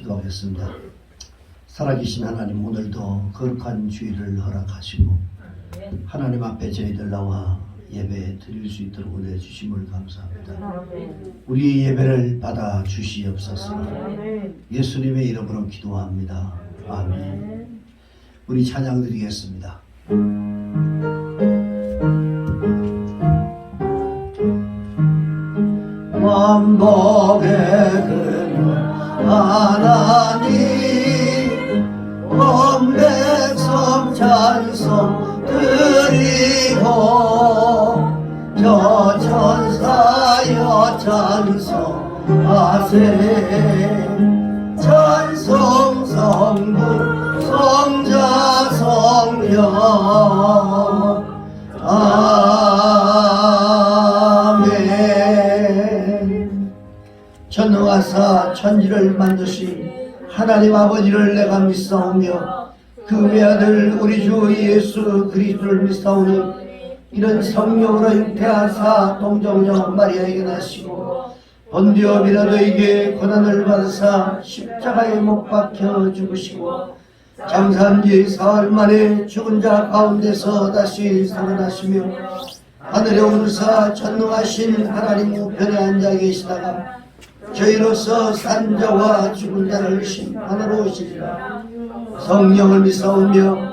기도하겠습니다. 살아계신 하나님, 오늘도 거룩한 주일을 허락하시고 하나님 앞에 저희들 나와 예배 드릴 수 있도록 은혜 주심을 감사합니다. 우리 예배를 받아 주시옵소서. 예수님의 이름으로 기도합니다. 아멘. 우리 찬양 드리겠습니다. 완복의 그는 하나님, 온 백성 찬송 드리고, 저 천사여 찬송하세. 찬송 성부 성자 성령. 아멘. 전능하사 천지를 만드신 하나님 아버지를 내가 믿사오며 그 외아들 우리 주 예수 그리스도를 믿사오니, 이런 성령으로 잉태하사 동정녀 마리아에게 나시고 본디오 빌라도에게 고난을 받으사 십자가에 못 박혀 죽으시고 장사한 지 사흘 만에 죽은 자 가운데서 다시 살아나시며 하늘에 오르사 전능하신 하나님 우편에 앉아 계시다가 저희로서 산 자와 죽은 자를 심판하러 오시리라. 성령을 믿사오며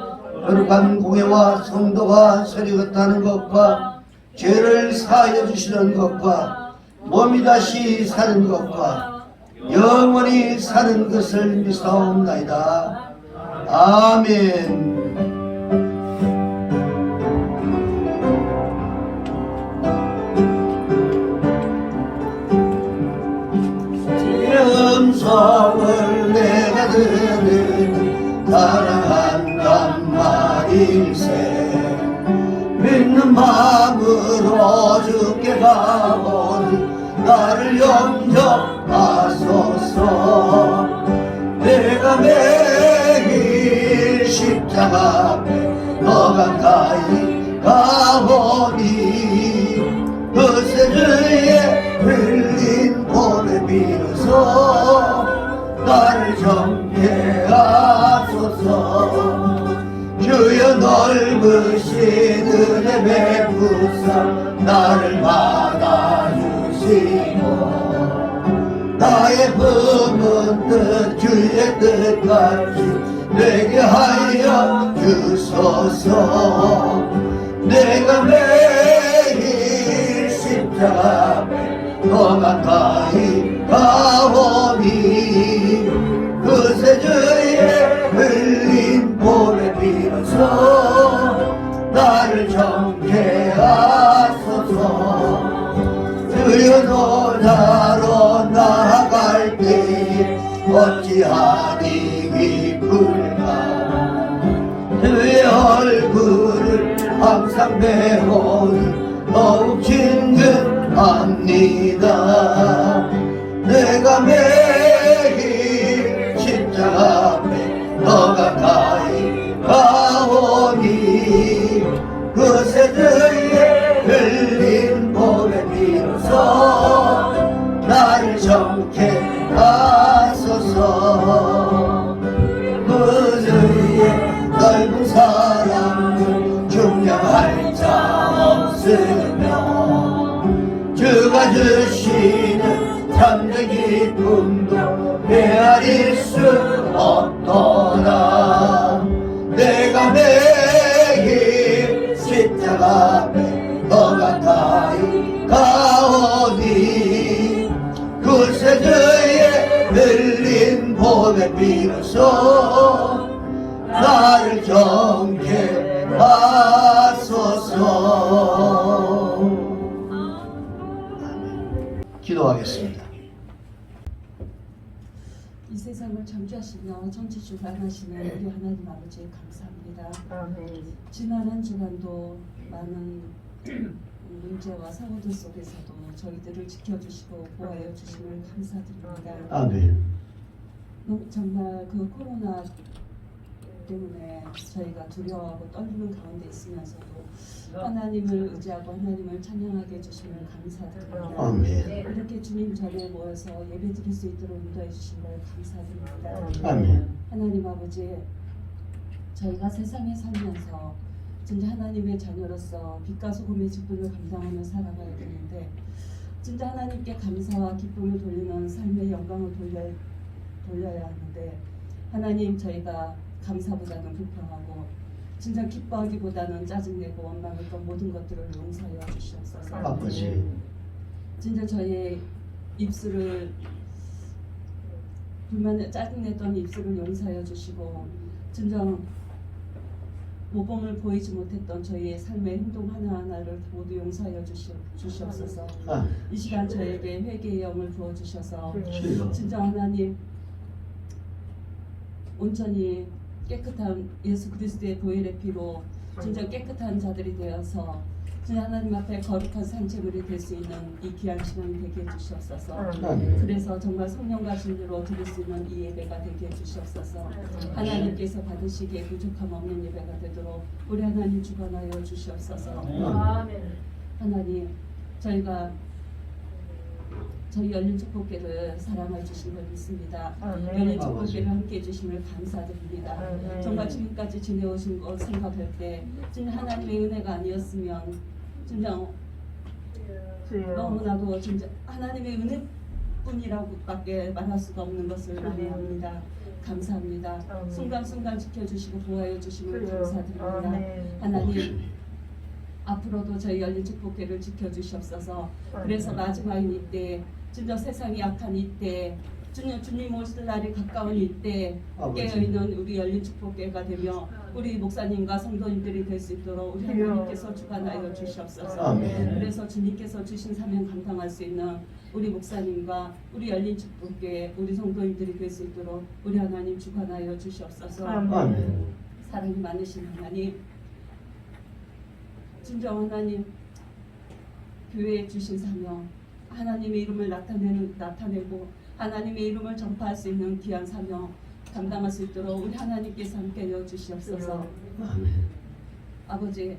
거룩한 공예와 성도가 서리같다는 것과 죄를 사하여 주시는 것과 몸이 다시 사는 것과 영원히 사는 것을 믿사옵나이다. 아멘. 음성을 내가 듣는 사랑한단 말일세. 믿는 마음으로 주께 가보니 나를 영접하소서. 내가 매일 십자가 앞에 더 가까이 가보니 그새 주의 흘린 보내 비로소 나를 정죄하소서. 주여 넓으신 은혜 베푸사 나를 받아주시고, 나의 품은 뜻 주의 뜻같이 되게 하여 주소서. 내가 매일 십자가 앞에 더 가까이 가오니 그새 주의 흘린 보내 비로소 나를 정죄하소서. 주여 노자로 나아갈 때에 어찌하니 기쁠까. 주의 얼굴을 항상 배우니 더욱 친근합니다. 내가 매일 십자가 앞에 더 가까이 가오니 그새 주의 흘린 보내 비로소 나를 정죄하소서. 그 주의 넓은 사랑을 중량할 자 없으며 주가 주시는 참된 기쁨도 헤아릴 수 없도다. 내가 매일 십자가 앞에 더 가까이 가오니 그새 주의 흘린 보내 비로소 나를 정죄하소서. 기도하겠습니다. 이 세상을 창조하시며 전체 주관하시는 우리 하나님 아버지 감사합니다. 지나는 주간도 많은 문제와 사고들 속에서도 저희들을 지켜주시고 보호하여 주심을 감사드립니다. 아멘. 정말 그 코로나 때문에 저희가 두려워하고 떨리는 가운데 있으면서도 하나님을 의지하고 하나님을 찬양하게 해주시면 감사드립니다. 아멘. 이렇게 주님 전에 모여서 예배 드릴 수 있도록 인도해 주신 걸 감사드립니다. 아멘. 하나님 아버지, 저희가 세상에 살면서 진짜 하나님의 자녀로서 빛과 소금의 직분을 감당하며 살아가야 되는데 진짜 하나님께 감사와 기쁨을 돌리는 삶의 영광을 돌려야 하는데 하나님, 저희가 감사보다는 불평하고 진짜 기뻐하기보다는 짜증내고 원망했던 모든 것들을 용서하여 주시옵소서. 아버지. 진짜 저희의 입술을 불만에 짜증냈던 입술을 용서하여 주시고 진정 모범을 보이지 못했던 저희의 삶의 행동 하나하나를 모두 용서하여 주시옵소서. 이 시간 저에게 회개의 영을 부어주셔서 주여. 진정 하나님 온전히 깨끗한 예수 그리스도의 보혈의 피로 진정 깨끗한 자들이 되어서 진짜 하나님 앞에 거룩한 산재물이 될 수 있는 이 귀한 시간이 되게 해주시옵소서. 아멘. 그래서 정말 성령과 진리로 드릴 수 있는 이 예배가 되게 해주시옵소서. 하나님께서 받으시기에 부족함 없는 예배가 되도록 우리 하나님 주관하여 주시옵소서. 하나님, 저희가 저희 열린 축복교를 사랑해 주신 걸 믿습니다. 열린 축복교를 함께 해주심을 감사드립니다. 정말 지금까지 지내오신 것 생각할 때 진짜 하나님의 은혜가 아니었으면 진짜 너무나도 진짜 하나님의 은혜뿐이라고밖에 말할 수가 없는 것을 아뢰합니다. 감사합니다. 순간순간 지켜주시고 보호해 주심을 감사드립니다. 하나님, 앞으로도 저희 열린 축복교를 지켜주시옵소서. 그래서 마지막인 이때 진짜 세상이 약한 이때 주님 오실 날이 가까운 이때 깨어있는 우리 열린 축복교회가 되며 우리 목사님과 성도님들이 될 수 있도록 우리 하나님께서 주관하여 주시옵소서. 아멘. 그래서 주님께서 주신 사명 감당할 수 있는 우리 목사님과 우리 열린 축복교회 우리 성도님들이 될 수 있도록 우리 하나님 주관하여 주시옵소서. 아멘. 사랑이 많으신 하나님, 진정 하나님, 교회에 주신 사명, 하나님의 이름을 나타내고 하나님의 이름을 전파할 수 있는 귀한 사명 감당할 수 있도록 우리 하나님께서 함께하여 주시옵소서. 아멘. 아버지,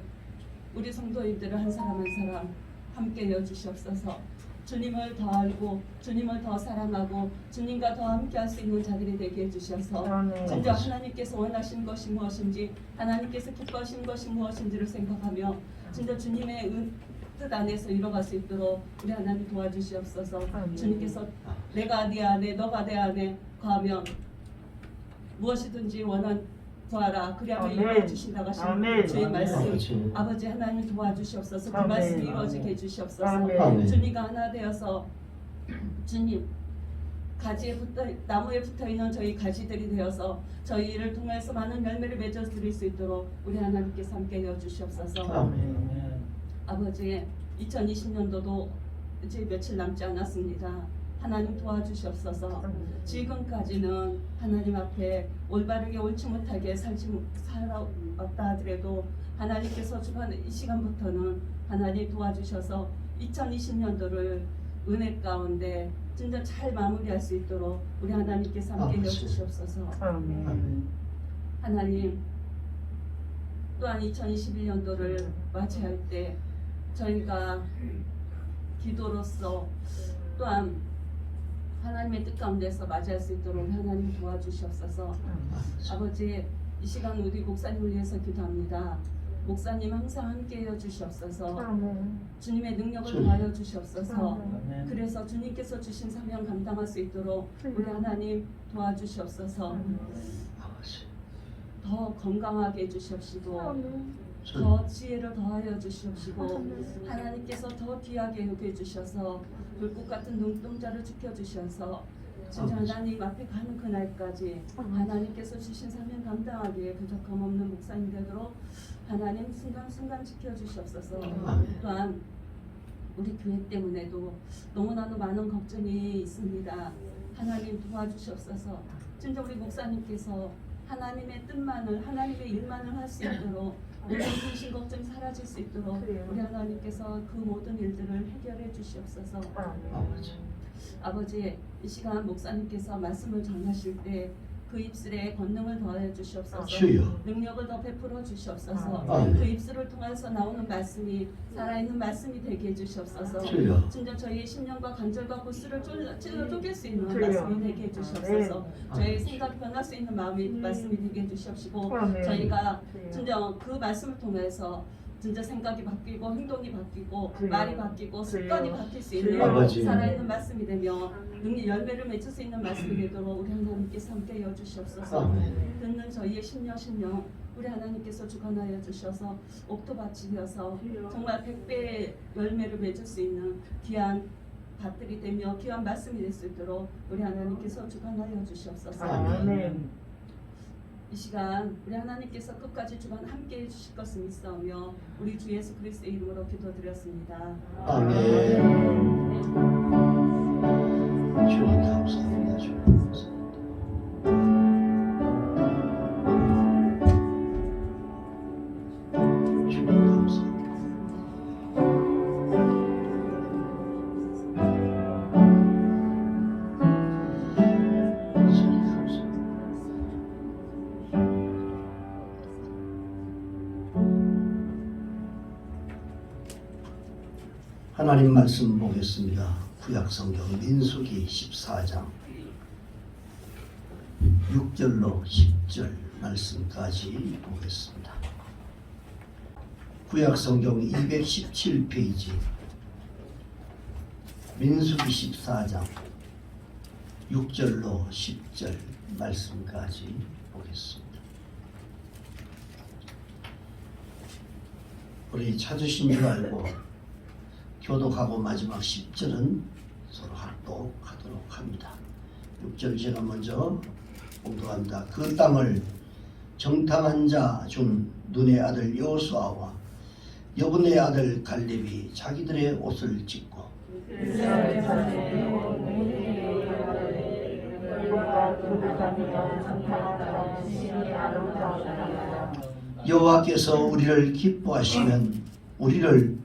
우리 성도님들을 한 사람 한 사람 함께하여 주시옵소서. 주님을 더 알고 주님을 더 사랑하고 주님과 더 함께할 수 있는 자들이 되게 해주셔서 진짜 하나님께서 원하시는 것이 무엇인지 하나님께서 기뻐하시는 것이 무엇인지를 생각하며 진짜 주님의 뜻 안에서 이뤄갈 수 있도록 우리 하나님 도와주시옵소서. 주님께서 내가 네 안에 너가 내 안에 거하면 무엇이든지 구하라 그리하면 이루어 주신다고 하시는 주의 말씀 아버지 하나님 도와주시옵소서. 그 말씀이 이루어지게 해주시옵소서. 주님과 하나 되어서 주님 가지에 나무에 붙어있는 저희 가지들이 되어서 저희를 통해서 많은 열매를 맺어 드릴 수 있도록 우리 하나님께서 함께 해 주시옵소서. 아버지 2020년도도 이제 며칠 남지 않았습니다. 하나님 도와주시옵소서. 지금까지는 하나님 앞에 올바르게 옳지 못하게 살아왔다 하더라도 하나님께서 주간 이 시간부터는 하나님 도와주셔서 2020년도를 은혜 가운데 진짜 잘 마무리할 수 있도록 우리 하나님께서 함께 해주시옵소서. 하나님, 또한 2021년도를 맞이할 때 저희가 기도로서 또한 하나님의 뜻 가운데서 맞이할 수 있도록 하나님 도와주시옵소서. 아버지, 이 시간 우리 목사님을 위해서 기도합니다. 목사님 항상 함께해 주시옵소서. 주님의 능력을 더하여 주시옵소서. 그래서 주님께서 주신 사명 감당할 수 있도록 우리 하나님 도와주시옵소서. 더 건강하게 해주시옵시고 더 지혜를 더하여 주시옵시고 하나님께서 더 귀하게 여겨 주셔서 불꽃 같은 눈동자를 지켜주셔서 진짜 하나님 앞에 가는 그날까지 하나님께서 주신 사명 감당하기에 부족함 없는 목사님 되도록 하나님 순간순간 지켜주시옵소서. 또한 우리 교회 때문에도 너무나도 많은 걱정이 있습니다. 하나님 도와주시옵소서. 진짜 우리 목사님께서 하나님의 뜻만을 하나님의 일만을 할 수 있도록 모든 근심 걱정 사라질 수 있도록 우리 하나님께서 그 모든 일들을 해결해 주시옵소서. 아버지, 이 시간 목사님께서 말씀을 전하실 때 그 입술에 권능을 더하여 주시옵소서. 주여. 능력을 더 베풀어 주시옵소서. 아멘. 그 입술을 통해서 나오는 말씀이 살아있는 말씀이 되게 해주시옵소서. 주여. 진짜 저희의 심령과 간절과 구슬을 찔러 쪼갤 수 있는 주여. 말씀이 되게 해주시옵소서. 저희의 생각이 변할 수 있는 마음이 말씀이 되게 해주시옵시고 아멘. 저희가 주여. 진짜 그 말씀을 통해서 진짜 생각이 바뀌고 행동이 바뀌고 주여. 말이 바뀌고 습관이 주여. 바뀔 수 주여. 있는 아버지. 살아있는 말씀이 되며 능력 열매를 맺을 수 있는 말씀이 되도록 우리 하나님께서 함께 여 주시옵소서. 아멘. 듣는 저희의 심령 우리 하나님께서 주관하여 주셔서 옥토밭이 되어서 정말 100배의 열매를 맺을 수 있는 귀한 밭들이 되며 귀한 말씀이 될 수 있도록 우리 하나님께서 주관하여 주시옵소서. 아멘. 이 시간 우리 하나님께서 끝까지 주관 함께 해주실 것을 믿사오며 우리 주 예수 그리스도의 이름으로 기도드렸습니다. 아멘. 주님 감사합니다. 주님 감사합니다. 주님 감사합니다. 주님 감사합니다. 하나님 말씀 보겠습니다. 구약성경 민수기 14장 6절로 10절 말씀까지 보겠습니다. 구약성경 217페이지 민수기 14장 6절로 10절 말씀까지 보겠습니다. 우리 찾으신 줄 알고 교독하고 마지막 10절은 서로 합독하도록 합니다. 6절 제가 먼저 봉독합니다. 그 땅을 정탐한 자 중 눈의 아들 여호수아와 여분의 아들 갈렙이 자기들의 옷을 찢고 여호와께서 우리를 기뻐하시면 우리를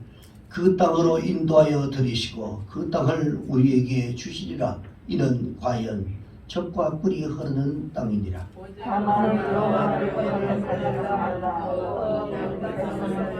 그 땅으로 인도하여 들이시고 그 땅을 우리에게 주시리라. 이는 과연 젖과 꿀이 흐르는 땅이니라. 다만 여호와를 거역하지 말라.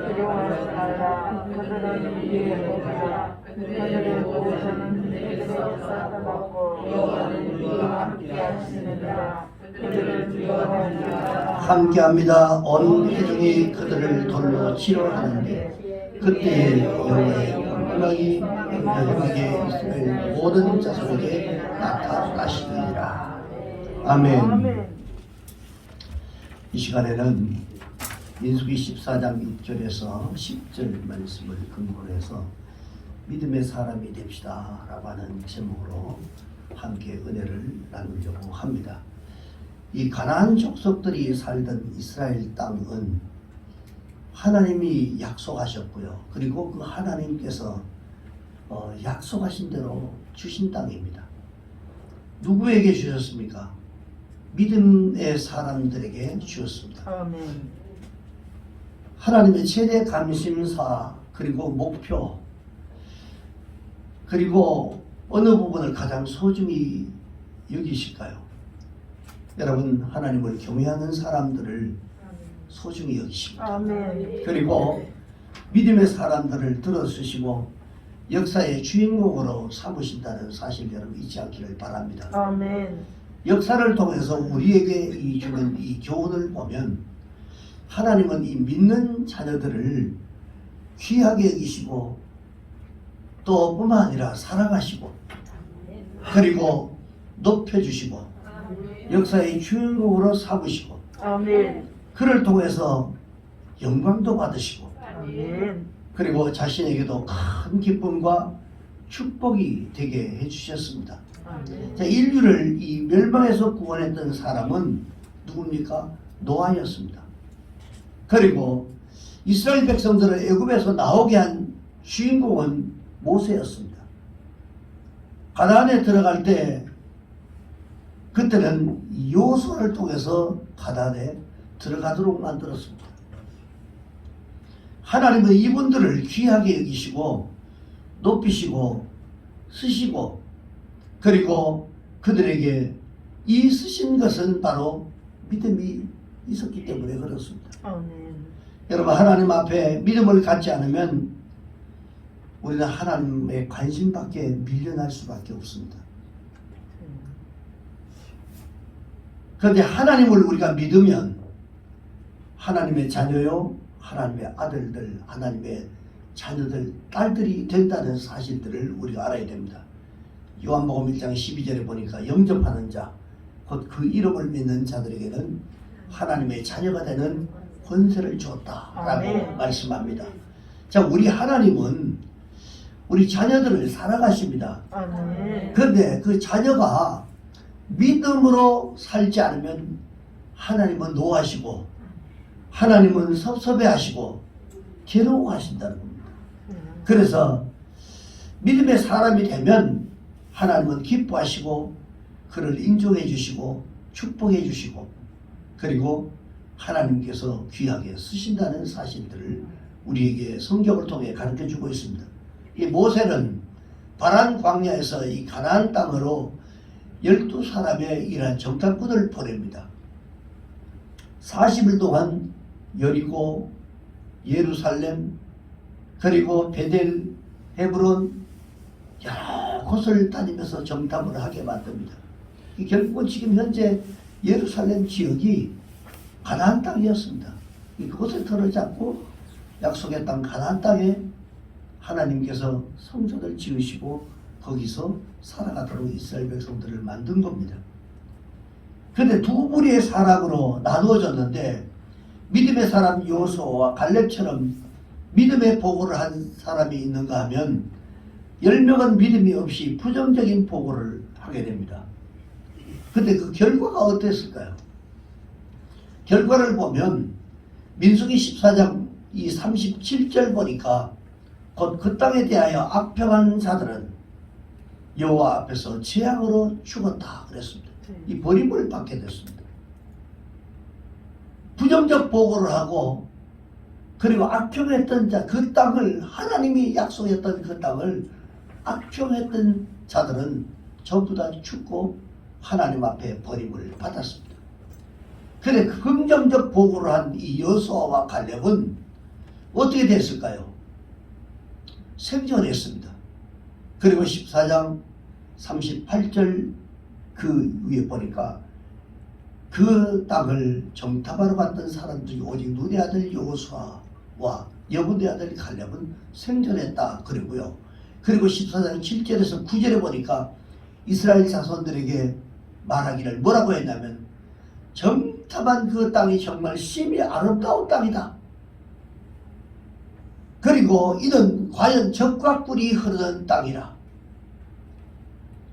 두려워하지 말라. 그들은 우리의 목이라. 그들의 목에서는 내게서 쏟아먹고 여호와는 우리와 함께하시느니라. 그들을 두려워하지 말라. 함께합니다. 온 회중이 그들을 돌로 치려 하는데 그때에 여호와의 영광이 영원하게 이스라엘 모든 자손에게 나타나시리라. 아멘. 이 시간에는 민수기 14장 6절에서 10절 말씀을 근거로 해서 믿음의 사람이 됩시다 라고 하는 제목으로 함께 은혜를 나누려고 합니다. 이 가나안 족속들이 살던 이스라엘 땅은 하나님이 약속하셨고요. 그리고 그 하나님께서 약속하신 대로 주신 땅입니다. 누구에게 주셨습니까? 믿음의 사람들에게 주셨습니다. 아멘. 하나님의 최대 관심사 그리고 목표 그리고 어느 부분을 가장 소중히 여기실까요? 여러분 하나님을 경외하는 사람들을 소중히 여기십니다. 아멘. 그리고 믿음의 사람들을 들어주시고 역사의 주인공으로 삼으신다는 사실 여러분 잊지 않기를 바랍니다. 아멘. 역사를 통해서 우리에게 이 주는 이 교훈을 보면 하나님은 이 믿는 자녀들을 귀하게 여기시고 또 뿐만 아니라 사랑하시고 그리고 높여주시고 역사의 주인공으로 삼으시고 아멘. 그를 통해서 영광도 받으시고 아멘. 그리고 자신에게도 큰 기쁨과 축복이 되게 해주셨습니다. 아멘. 자, 인류를 이 멸망에서 구원했던 사람은 누굽니까? 노아였습니다. 그리고 이스라엘 백성들을 애굽에서 나오게 한 주인공은 모세였습니다. 가나안에 들어갈 때 그때는 여호수아를 통해서 가나안에 들어가도록 만들었습니다. 하나님은 이분들을 귀하게 여기시고 높이시고 쓰시고 그리고 그들에게 이 쓰신 것은 바로 믿음이 있었기 때문에 그렇습니다. 아멘. 여러분, 하나님 앞에 믿음을 갖지 않으면 우리는 하나님의 관심 밖에 밀려날 수밖에 없습니다. 그런데 하나님을 우리가 믿으면 하나님의 자녀요, 하나님의 아들들, 하나님의 자녀들, 딸들이 된다는 사실들을 우리가 알아야 됩니다. 요한복음 1장 12절에 보니까 영접하는 자, 곧 그 이름을 믿는 자들에게는 하나님의 자녀가 되는 권세를 주었다라고 아멘. 말씀합니다. 자, 우리 하나님은 우리 자녀들을 사랑하십니다. 아멘. 그런데 그 자녀가 믿음으로 살지 않으면 하나님은 노하시고 하나님은 섭섭해하시고 괴로워하신다는 겁니다. 그래서 믿음의 사람이 되면 하나님은 기뻐하시고 그를 인정해 주시고 축복해 주시고 그리고 하나님께서 귀하게 쓰신다는 사실들을 우리에게 성경을 통해 가르쳐 주고 있습니다. 이 모세는 바란 광야에서 이 가나안 땅으로 12사람의 이러한 정탐꾼을 보냅니다. 40일 동안 여리고, 예루살렘, 그리고 베델, 헤브론 여러 곳을 다니면서 정탐을 하게 만듭니다. 결국은 지금 현재 예루살렘 지역이 가나안 땅이었습니다. 그곳에 터를 잡고 약속의 땅 가나안 땅에 하나님께서 성전을 지으시고 거기서 살아가도록 이스라엘 백성들을 만든 겁니다. 그런데 두 무리의 사람으로 나누어졌는데 믿음의 사람 여호수아와 갈렙처럼 믿음의 보고를 한 사람이 있는가 하면 10명은 믿음이 없이 부정적인 보고를 하게 됩니다. 근데 그 결과가 어땠을까요? 결과를 보면 민수기 14장 이 37절 보니까 곧 그 땅에 대하여 악평한 자들은 여호와 앞에서 재앙으로 죽었다 그랬습니다. 이 버림을 받게 됐습니다. 부정적 보고를 하고 그리고 악평했던 자, 그 땅을 하나님이 약속했던 그 땅을 악평했던 자들은 전부 다 죽고 하나님 앞에 버림을 받았습니다. 그런데 긍정적 보고를 한 이 여호수아와 갈렙은 어떻게 됐을까요? 생존했습니다. 그리고 14장 38절 그 위에 보니까 그 땅을 정탐하러 갔던 사람들이 오직 눈의 아들 여호수아와 여분의 아들 갈렙은 생존했다 그러고요. 그리고 14장 7절에서 9절에 보니까 이스라엘 자손들에게 말하기를 뭐라고 했냐면 정탐한 그 땅이 정말 심히 아름다운 땅이다. 그리고 이는 과연 젖과 꿀이 흐르는 땅이라.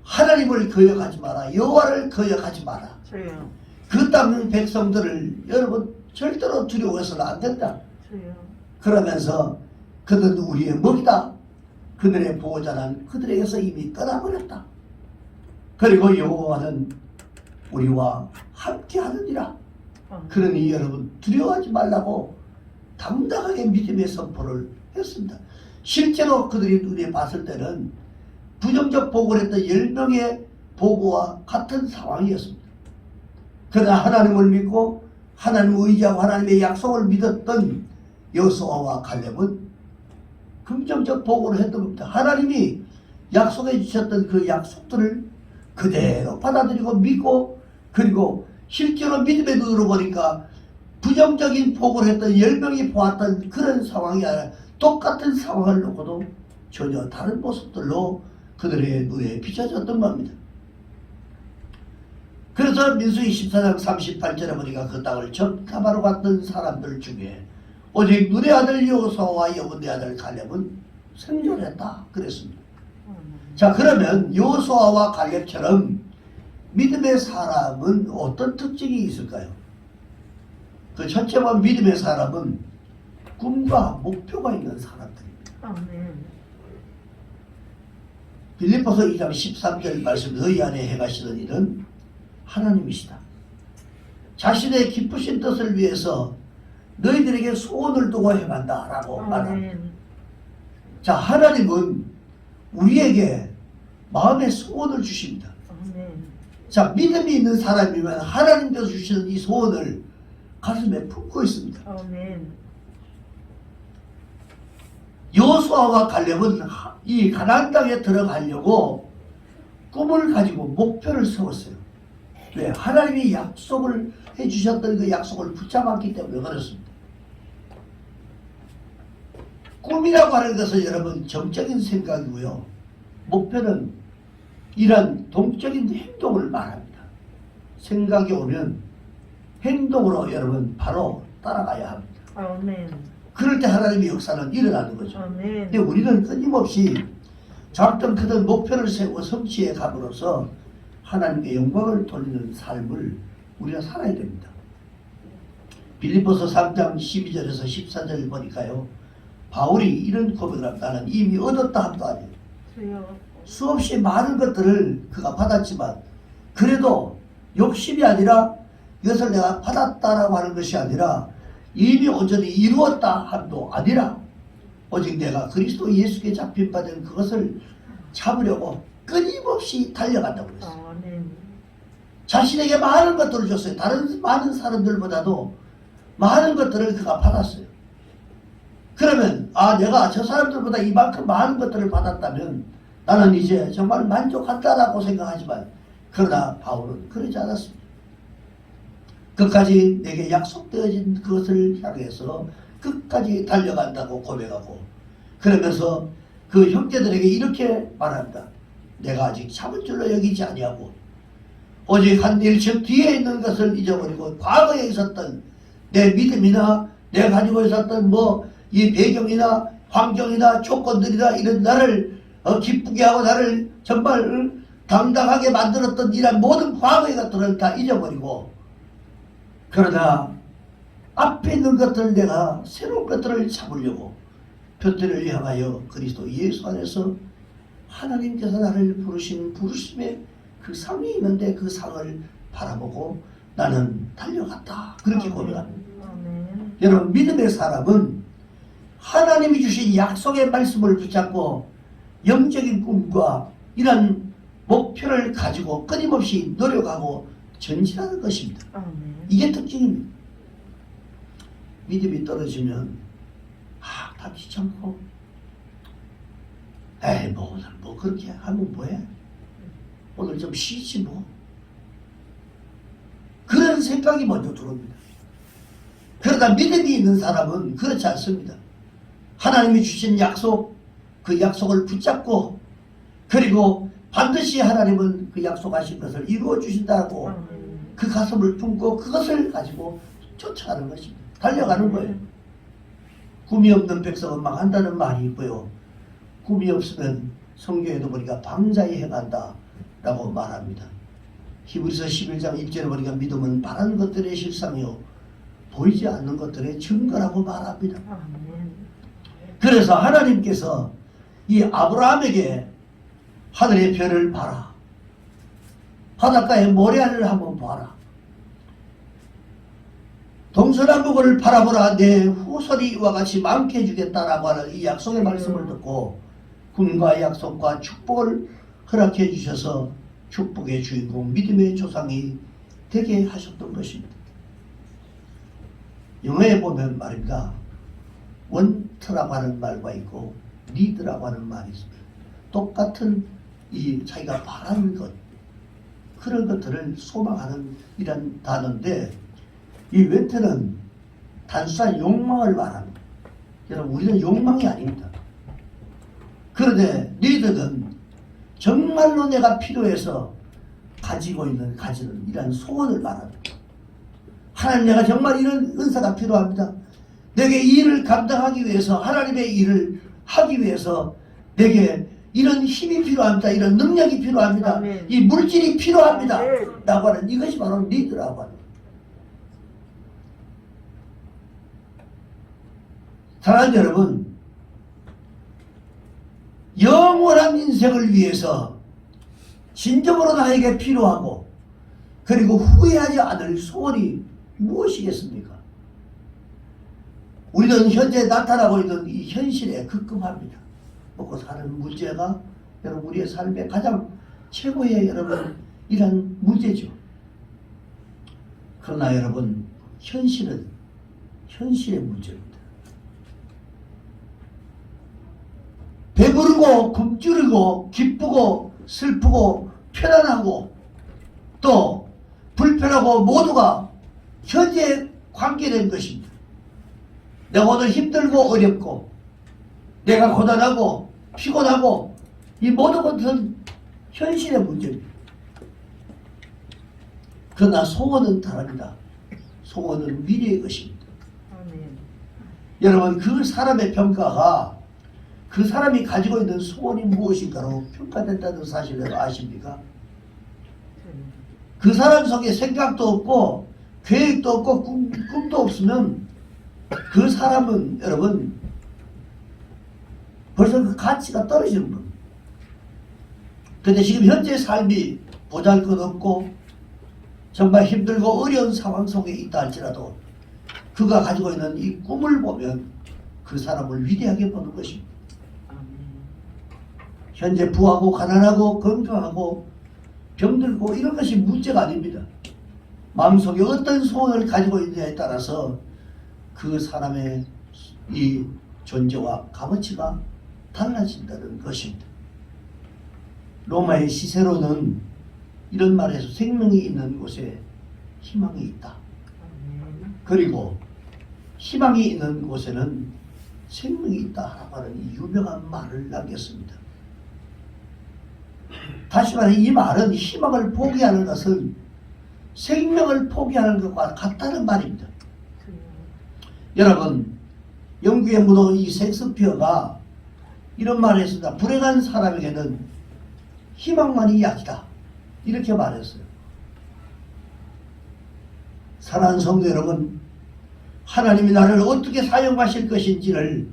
하나님을 거역하지 마라. 여호와를 거역하지 마라. 그 땅 백성들을 여러분 절대로 두려워해서는 안 된다. 그러면서 그들은 우리의 먹이다. 그들의 보호자는 그들에게서 이미 떠나버렸다. 그리고 여호와는 우리와 함께 하느니라. 그러니 여러분 두려워하지 말라고 당당하게 믿음의 선포를 했습니다. 실제로 그들이 눈에 봤을 때는 부정적 보고를 했던 10명의 보고와 같은 상황이었습니다. 그러나 하나님을 믿고 하나님을 의지하고 하나님의 약속을 믿었던 여호수아와 갈렙은 긍정적 보고를 했던 겁니다. 하나님이 약속해 주셨던 그 약속들을 그대로 받아들이고 믿고 그리고 실제로 믿음의 눈으로 보니까 부정적인 보고를 했던 10명이 보았던 그런 상황이 아니라 똑같은 상황을 놓고도 전혀 다른 모습들로 그들의 눈에 비춰졌던 겁니다. 그래서 민수기 14장 38절에 보니까 그 땅을 정탐하러 갔던 사람들 중에 오직 눈의 아들 여호수아와 여분의 아들 갈렙은 생존했다 그랬습니다. 자, 그러면 여호수아와 갈렙처럼 믿음의 사람은 어떤 특징이 있을까요? 그 첫째만 믿음의 사람은 꿈과 목표가 있는 사람들입니다. 아멘. 빌립보서 2장 13절 말씀 너희 안에 행하시는 일은 하나님이시다. 자신의 기쁘신 뜻을 위해서 너희들에게 소원을 두고 행한다 라고 말합니다. 자, 하나님은 우리에게 마음의 소원을 주십니다. 자, 믿음이 있는 사람이면 하나님께서 주시는 이 소원을 가슴에 품고 있습니다. 아멘. 여호수아와 갈렙은 이 가나안 땅에 들어가려고 꿈을 가지고 목표를 세웠어요. 왜? 하나님이 약속을 해주셨던 그 약속을 붙잡았기 때문에 그렇습니다. 꿈이라고 하는 것은 여러분 정적인 생각이고요. 목표는 이런 동적인 행동을 말합니다. 생각이 오면 행동으로 여러분 바로 따라가야 합니다. 아멘. 그럴 때 하나님의 역사는 일어나는 거죠. 아멘. 근데 우리는 끊임없이 작든 크든 목표를 세우고 성취해 감으로써 하나님께 영광을 돌리는 삶을 우리가 살아야 됩니다. 빌립보서 3장 12절에서 14절을 보니까요. 바울이 이런 고백을 합니다. 나는 이미 얻었다 함도 아니에요. 주여. 수없이 많은 것들을 그가 받았지만 그래도 욕심이 아니라 이것을 내가 받았다라고 하는 것이 아니라 이미 온전히 이루었다 함도 아니라 오직 내가 그리스도 예수께 잡힌 바 된 그것을 잡으려고 끊임없이 달려간다고 그랬어요. 아멘. 자신에게 많은 것들을 줬어요. 다른 많은 사람들보다도 많은 것들을 그가 받았어요. 그러면 내가 저 사람들보다 이만큼 많은 것들을 받았다면 나는 이제 정말 만족한다라고 생각하지만 그러나 바울은 그러지 않았습니다. 끝까지 내게 약속되어진 그것을 향해서 끝까지 달려간다고 고백하고 그러면서 그 형제들에게 이렇게 말합니다. 내가 아직 참을 줄로 여기지 아니하고 오직 한 일 즉 뒤에 있는 것을 잊어버리고 과거에 있었던 내 믿음이나 내가 가지고 있었던 이 배경이나 환경이나 조건들이나 이런 나를 기쁘게 하고 나를 정말 당당하게 만들었던 이런 모든 과거의 것들을 다 잊어버리고 그러나 앞에 있는 것들 내가 새로운 것들을 잡으려고 표대를 향하여 그리스도 예수 안에서 하나님께서 나를 부르신 부르심의 그 상이 있는데 그 상을 바라보고 나는 달려갔다. 그렇게 고백합니다. 아멘. 여러분 믿음의 사람은 하나님이 주신 약속의 말씀을 붙잡고 영적인 꿈과 이런 목표를 가지고 끊임없이 노력하고 전진하는 것입니다. 아멘. 이게 특징입니다. 믿음이 떨어지면 다 귀찮고 에이 오늘 그렇게 하면 뭐해? 오늘 좀 쉬지 뭐. 그런 생각이 먼저 들어옵니다. 그러다 믿음이 있는 사람은 그렇지 않습니다. 하나님이 주신 약속, 그 약속을 붙잡고 그리고 반드시 하나님은 그 약속하신 것을 이루어 주신다고 아멘. 그 가슴을 품고 그것을 가지고 쫓아가는 것입니다. 달려가는 거예요. 꿈이 없는 백성은 망한다는 말이 있고요. 꿈이 없으면 성경에도 보니까 방자히 행한다 라고 말합니다. 히브리서 11장 1절에 보니까 믿음은 바라는 것들의 실상이요 보이지 않는 것들의 증거라고 말합니다. 아멘. 그래서 하나님께서 이 아브라함에게 하늘의 별을 봐라. 바닷가의 모래알을 한번 봐라. 동서남북을 바라보라. 내 후손이 이와 같이 많게 해주겠다라고 하는 이 약속의 말씀을 듣고 꿈과 약속과 축복을 허락해 주셔서 축복의 주인공 믿음의 조상이 되게 하셨던 것입니다. 영어에 보면 말입니다. 원트라고 하는 말과 있고 니드라고 하는 말이 있습니다. 똑같은 이 자기가 바라는 것 그런 것들을 소망하는 이런 단어인데 이 웬트는 단순한 욕망을 말합니다. 여러분 우리는 욕망이 아닙니다. 그런데 니드는 정말로 내가 필요해서 가지는 이런 소원을 말합니다. 하나님 내가 정말 이런 은사가 필요합니다. 내게 이 일을 감당하기 위해서 하나님의 일을 하기 위해서 내게 이런 힘이 필요합니다. 이런 능력이 필요합니다. 아멘. 이 물질이 필요합니다. 아멘. 라고 하는 이것이 바로 니드라고 합니다. 사랑하는 여러분 영원한 인생을 위해서 진정으로 나에게 필요하고 그리고 후회하지 않을 소원이 무엇이겠습니까? 우리는 현재 나타나고 있는 이 현실에 급급합니다. 먹고 사는 문제가 여러분 우리의 삶의 가장 최고의 여러분 이런 문제죠. 그러나 여러분, 현실은 현실의 문제입니다. 배부르고 굶주리고 기쁘고 슬프고 편안하고 또 불편하고 모두가 현재에 관계된 것입니다. 내가 오늘 힘들고 어렵고 내가 고단하고 피곤하고 이 모든 것은 현실의 문제입니다. 그러나 소원은 다릅니다. 소원은 미래의 것입니다. 아멘. 여러분, 그 사람의 평가가 그 사람이 가지고 있는 소원이 무엇인가로 평가된다는 사실을 아십니까? 그 사람 속에 생각도 없고 계획도 없고 꿈도 없으면 그 사람은 여러분 벌써 그 가치가 떨어지는 겁니다. 근데 지금 현재 삶이 보잘것없고 정말 힘들고 어려운 상황 속에 있다 할지라도 그가 가지고 있는 이 꿈을 보면 그 사람을 위대하게 보는 것입니다. 현재 부하고 가난하고 건강하고 병들고 이런 것이 문제가 아닙니다. 마음속에 어떤 소원을 가지고 있느냐에 따라서 그 사람의 이 존재와 값어치가 달라진다는 것입니다. 로마의 시세로는 이런 말에서 생명이 있는 곳에 희망이 있다. 그리고 희망이 있는 곳에는 생명이 있다라고 하는 이 유명한 말을 남겼습니다. 다시 말해 이 말은 희망을 포기하는 것은 생명을 포기하는 것과 같다는 말입니다. 여러분, 영국의 문호 이 셰익스피어가 이런 말을 했습니다. 불행한 사람에게는 희망만이 약이다. 이렇게 말했어요. 사랑하는 성도 여러분, 하나님이 나를 어떻게 사용하실 것인지를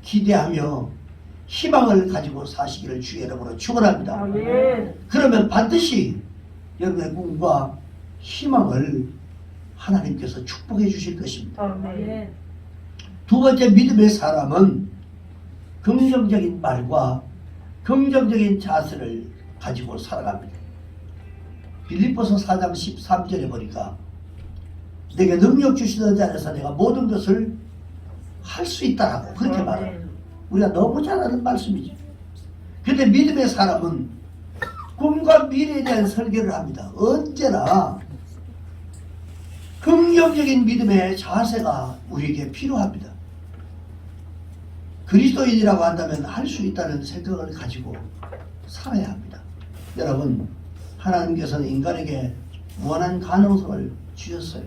기대하며 희망을 가지고 사시기를 주의 이름으로 축원합니다. 아멘. 그러면 반드시 여러분의 꿈과 희망을 하나님께서 축복해 주실 것입니다. 아멘. 두 번째 믿음의 사람은 긍정적인 말과 긍정적인 자세를 가지고 살아갑니다. 빌립보서 4장 13절에 보니까 내게 능력 주시는 자 안에서 내가 모든 것을 할 수 있다라고 그렇게 말합니다. 우리가 너무 잘 아는 말씀이죠. 그런데 믿음의 사람은 꿈과 미래에 대한 설계를 합니다. 언제나 긍정적인 믿음의 자세가 우리에게 필요합니다. 그리스도인이라고 한다면 할 수 있다는 생각을 가지고 살아야 합니다. 여러분, 하나님께서는 인간에게 무한한 가능성을 주셨어요.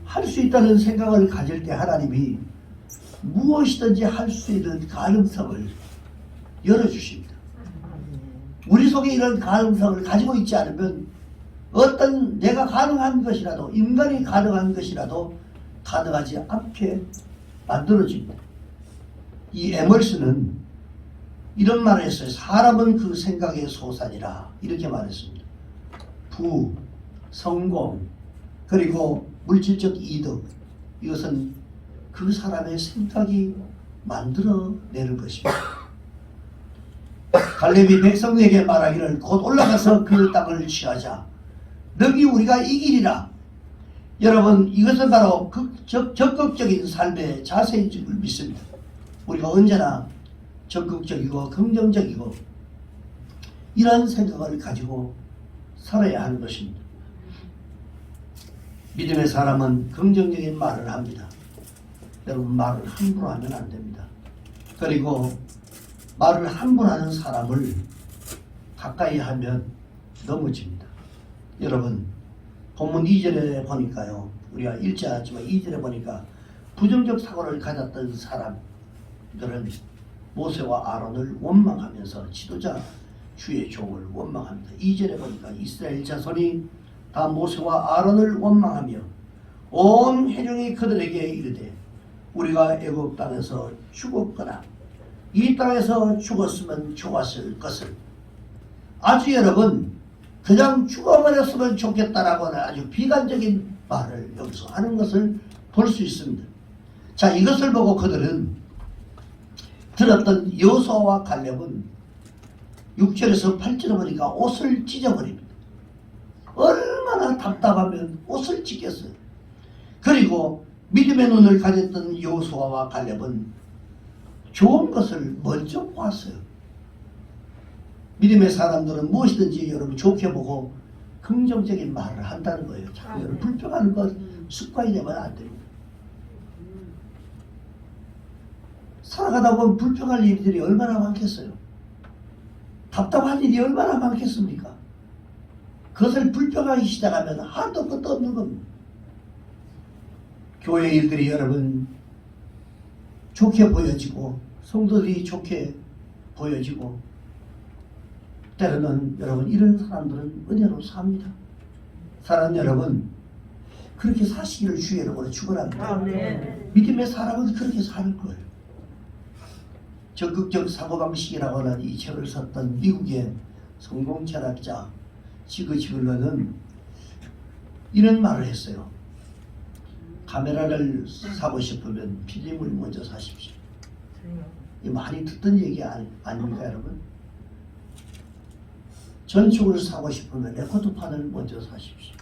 할 수 있다는 생각을 가질 때 하나님이 무엇이든지 할 수 있는 가능성을 열어주십니다. 우리 속에 이런 가능성을 가지고 있지 않으면 어떤 내가 가능한 것이라도 인간이 가능한 것이라도 가능하지 않게 만들어집니다. 이 에멀슨은 이런 말을 했어요. 사람은 그 생각의 소산이라 이렇게 말했습니다. 부, 성공, 그리고 물질적 이득, 이것은 그 사람의 생각이 만들어내는 것입니다. 갈렙이 백성에게 말하기를 곧 올라가서 그 땅을 취하자. 너희 우리가 이기리라. 여러분, 이것은 바로 적극적인 삶의 자세인 줄 믿습니다. 우리가 언제나 적극적이고 긍정적이고 이런 생각을 가지고 살아야 하는 것입니다. 믿음의 사람은 긍정적인 말을 합니다. 여러분, 말을 함부로 하면 안 됩니다. 그리고 말을 함부로 하는 사람을 가까이 하면 넘어집니다. 여러분, 본문 2절에 보니까요, 우리가 읽지 않았지만 2절에 보니까 부정적 사고를 가졌던 사람들은 모세와 아론을 원망하면서 지도자 주의 종을 원망합니다. 2절에 보니까 이스라엘 자손이 다 모세와 아론을 원망하며 온 회중이 그들에게 이르되 우리가 애굽 땅에서 죽었거나 이 땅에서 죽었으면 좋았을 것을, 아주 여러분 그냥 죽어버렸으면 좋겠다라고 하는 아주 비관적인 말을 여기서 하는 것을 볼 수 있습니다. 자, 이것을 보고 그들은 들었던 여호수아와 갈렙은 6절에서 8절에 보니까 옷을 찢어버립니다. 얼마나 답답하면 옷을 찢겠어요. 그리고 믿음의 눈을 가졌던 여호수아와 갈렙은 좋은 것을 먼저 보았어요. 믿음의 사람들은 무엇이든지 여러분 좋게 보고 긍정적인 말을 한다는 거예요. 자꾸 여러분 불평하는 것 습관이 되면 안 됩니다. 살아가다 보면 불평할 일들이 얼마나 많겠어요. 답답한 일이 얼마나 많겠습니까? 그것을 불평하기 시작하면 한도 끝도 없는 겁니다. 교회 일들이 여러분 좋게 보여지고 성도들이 좋게 보여지고 때로는 여러분 이런 사람들은 은혜로 삽니다. 사랑 여러분 그렇게 사시기를 주의 이름으로 축원합니다. 믿음의 사람은 그렇게 사는 거예요. 적극적 사고방식이라고 하는 이 책을 썼던 미국의 성공철학자 지그치글러는 이런 말을 했어요. 카메라를 사고 싶으면 필름을 먼저 사십시오. 이 많이 듣던 얘기 아닙니까 여러분? 전축을 사고 싶으면 레코드판을 먼저 사십시오.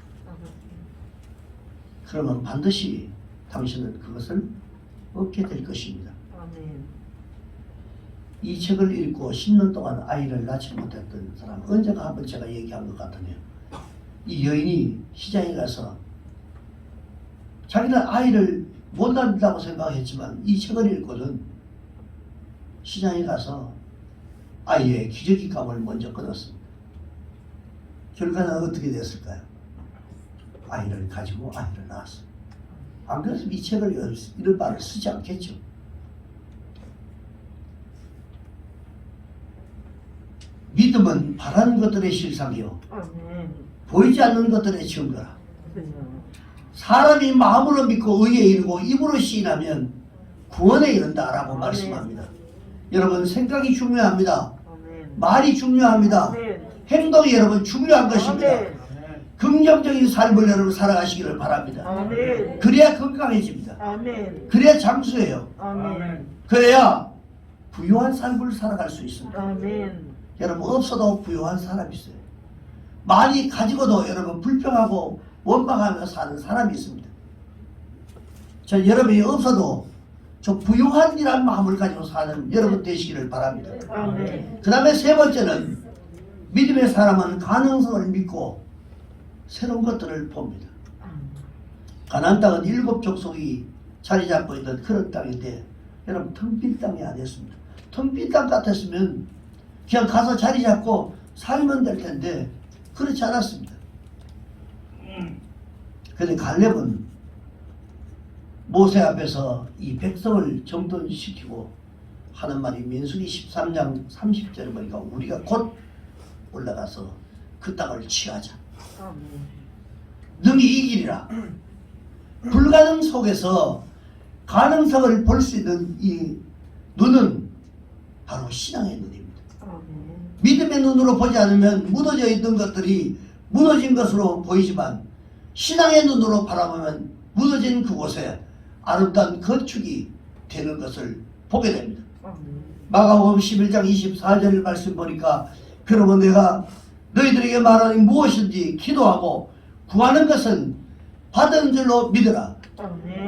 그러면 반드시 당신은 그것을 얻게 될 것입니다. 이 책을 읽고 10년 동안 아이를 낳지 못했던 사람, 언젠가 한번 제가 얘기한 것 같으네요. 이 여인이 시장에 가서 자기는 아이를 못 낳는다고 생각했지만 이 책을 읽고는 시장에 가서 아이의 기저귀감을 먼저 끊었습니다. 결과는 어떻게 됐을까요? 아이를 가지고 아이를 낳았어요. 안 그랬으면 이 책을 이런 말을 쓰지 않겠죠. 믿음은 바라는 것들의 실상이요 보이지 않는 것들의 증거라. 사람이 마음으로 믿고 의에 이르고 입으로 시인하면 구원에 이른다라고 말씀합니다. 여러분 생각이 중요합니다. 말이 중요합니다. 행동이 여러분 중요한 것입니다. 긍정적인 삶을 여러분 살아가시기를 바랍니다. 그래야 건강해집니다. 그래야 장수해요. 그래야 부유한 삶을 살아갈 수 있습니다. 여러분 없어도 부유한 사람이 있어요. 많이 가지고도 여러분 불평하고 원망하며 사는 사람이 있습니다. 저 여러분이 없어도 저 부유한이라는 마음을 가지고 사는 여러분 되시기를 바랍니다. 그 다음에 세 번째는 믿음의 사람은 가능성을 믿고 새로운 것들을 봅니다. 가나안 땅은 7 족속이 자리 잡고 있는 그런 땅인데 여러분 텅 빈 땅이 아니었습니다. 텅 빈 땅 같았으면 그냥 가서 자리 잡고 살면 될 텐데 그렇지 않았습니다. 그런데 갈렙은 모세 앞에서 이 백성을 정돈시키고 하는 말이 민수기 13장 30절에 보니까 우리가 곧 올라가서 그 땅을 취하자. 능히 이기리라. 불가능 속에서 가능성을 볼 수 있는 이 눈은 바로 신앙의 눈입니다. 믿음의 눈으로 보지 않으면 무너져 있는 것들이 무너진 것으로 보이지만 신앙의 눈으로 바라보면 무너진 그곳에 아름다운 건축이 되는 것을 보게 됩니다. 마가복음 11장 24절 말씀 보니까 그러면 내가 너희들에게 말하니 무엇인지 기도하고 구하는 것은 받은 줄로 믿으라.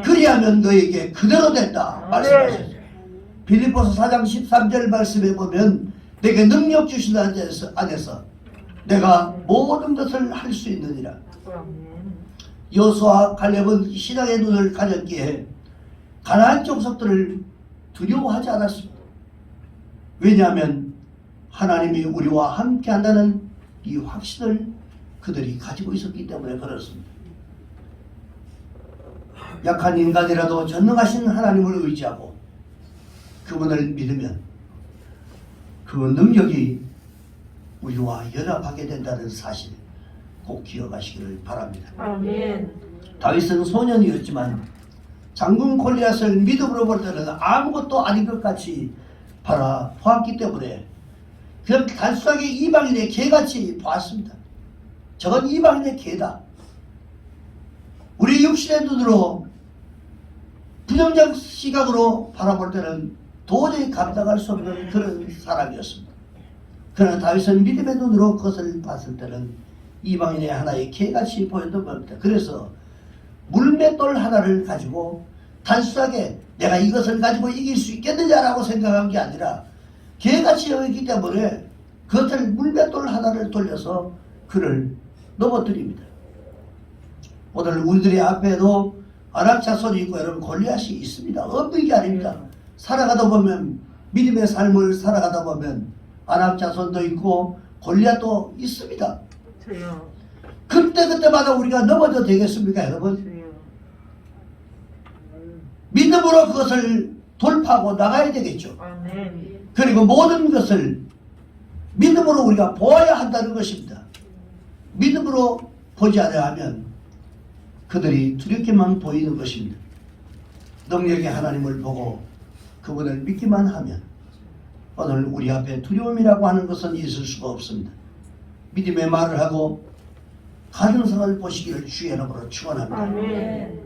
그리하면 너에게 그대로 된다 말씀하셨어요. 빌립보서 4장 13절 말씀에 보면 내게 능력 주신 안에서 내가 모든 것을 할 수 있느니라. 여호수아 갈렙은 신앙의 눈을 가졌기에 가나안 족속들을 두려워하지 않았습니다. 왜냐하면 하나님이 우리와 함께 한다는 이 확신을 그들이 가지고 있었기 때문에 그렇습니다. 약한 인간이라도 전능하신 하나님을 의지하고 그분을 믿으면 그 능력이 우리와 연합하게 된다는 사실 꼭 기억하시기를 바랍니다. 다윗은 소년이었지만 장군 골리앗을 믿음으로 볼 때는 아무것도 아닌 것 같이 바라보았기 때문에 그냥 단순하게 이방인의 개같이 보았습니다. 저건 이방인의 개다. 우리 육신의 눈으로 부정적 시각으로 바라볼 때는 도저히 감당할 수 없는 그런 사람이었습니다. 그러나 다윗은 믿음의 눈으로 그것을 봤을 때는 이방인의 하나의 개같이 보였던 겁니다. 그래서 물맷돌 하나를 가지고 단순하게 내가 이것을 가지고 이길 수 있겠느냐라고 생각한 게 아니라 개같이 여기기 때문에 그것을 물맷돌 하나를 돌려서 그를 넘어뜨립니다. 오늘 우리들의 앞에도 아랍 자손이 있고 여러분 골리앗이 있습니다. 없는 게 아닙니다. 살아가다 보면 믿음의 삶을 살아가다 보면 아랍 자손도 있고 골리앗도 있습니다. 주여. 그때마다 우리가 넘어져도 되겠습니까 여러분? 주여. 믿음으로 그것을 돌파하고 나가야 되겠죠. 아멘. 그리고 모든 것을 믿음으로 우리가 보아야 한다는 것입니다. 믿음으로 보지 않아야 하면 그들이 두렵게만 보이는 것입니다. 능력의 하나님을 보고 그분을 믿기만 하면 오늘 우리 앞에 두려움이라고 하는 것은 있을 수가 없습니다. 믿음의 말을 하고 가능성을 보시기를 주의 이름으로 축원합니다. 아멘.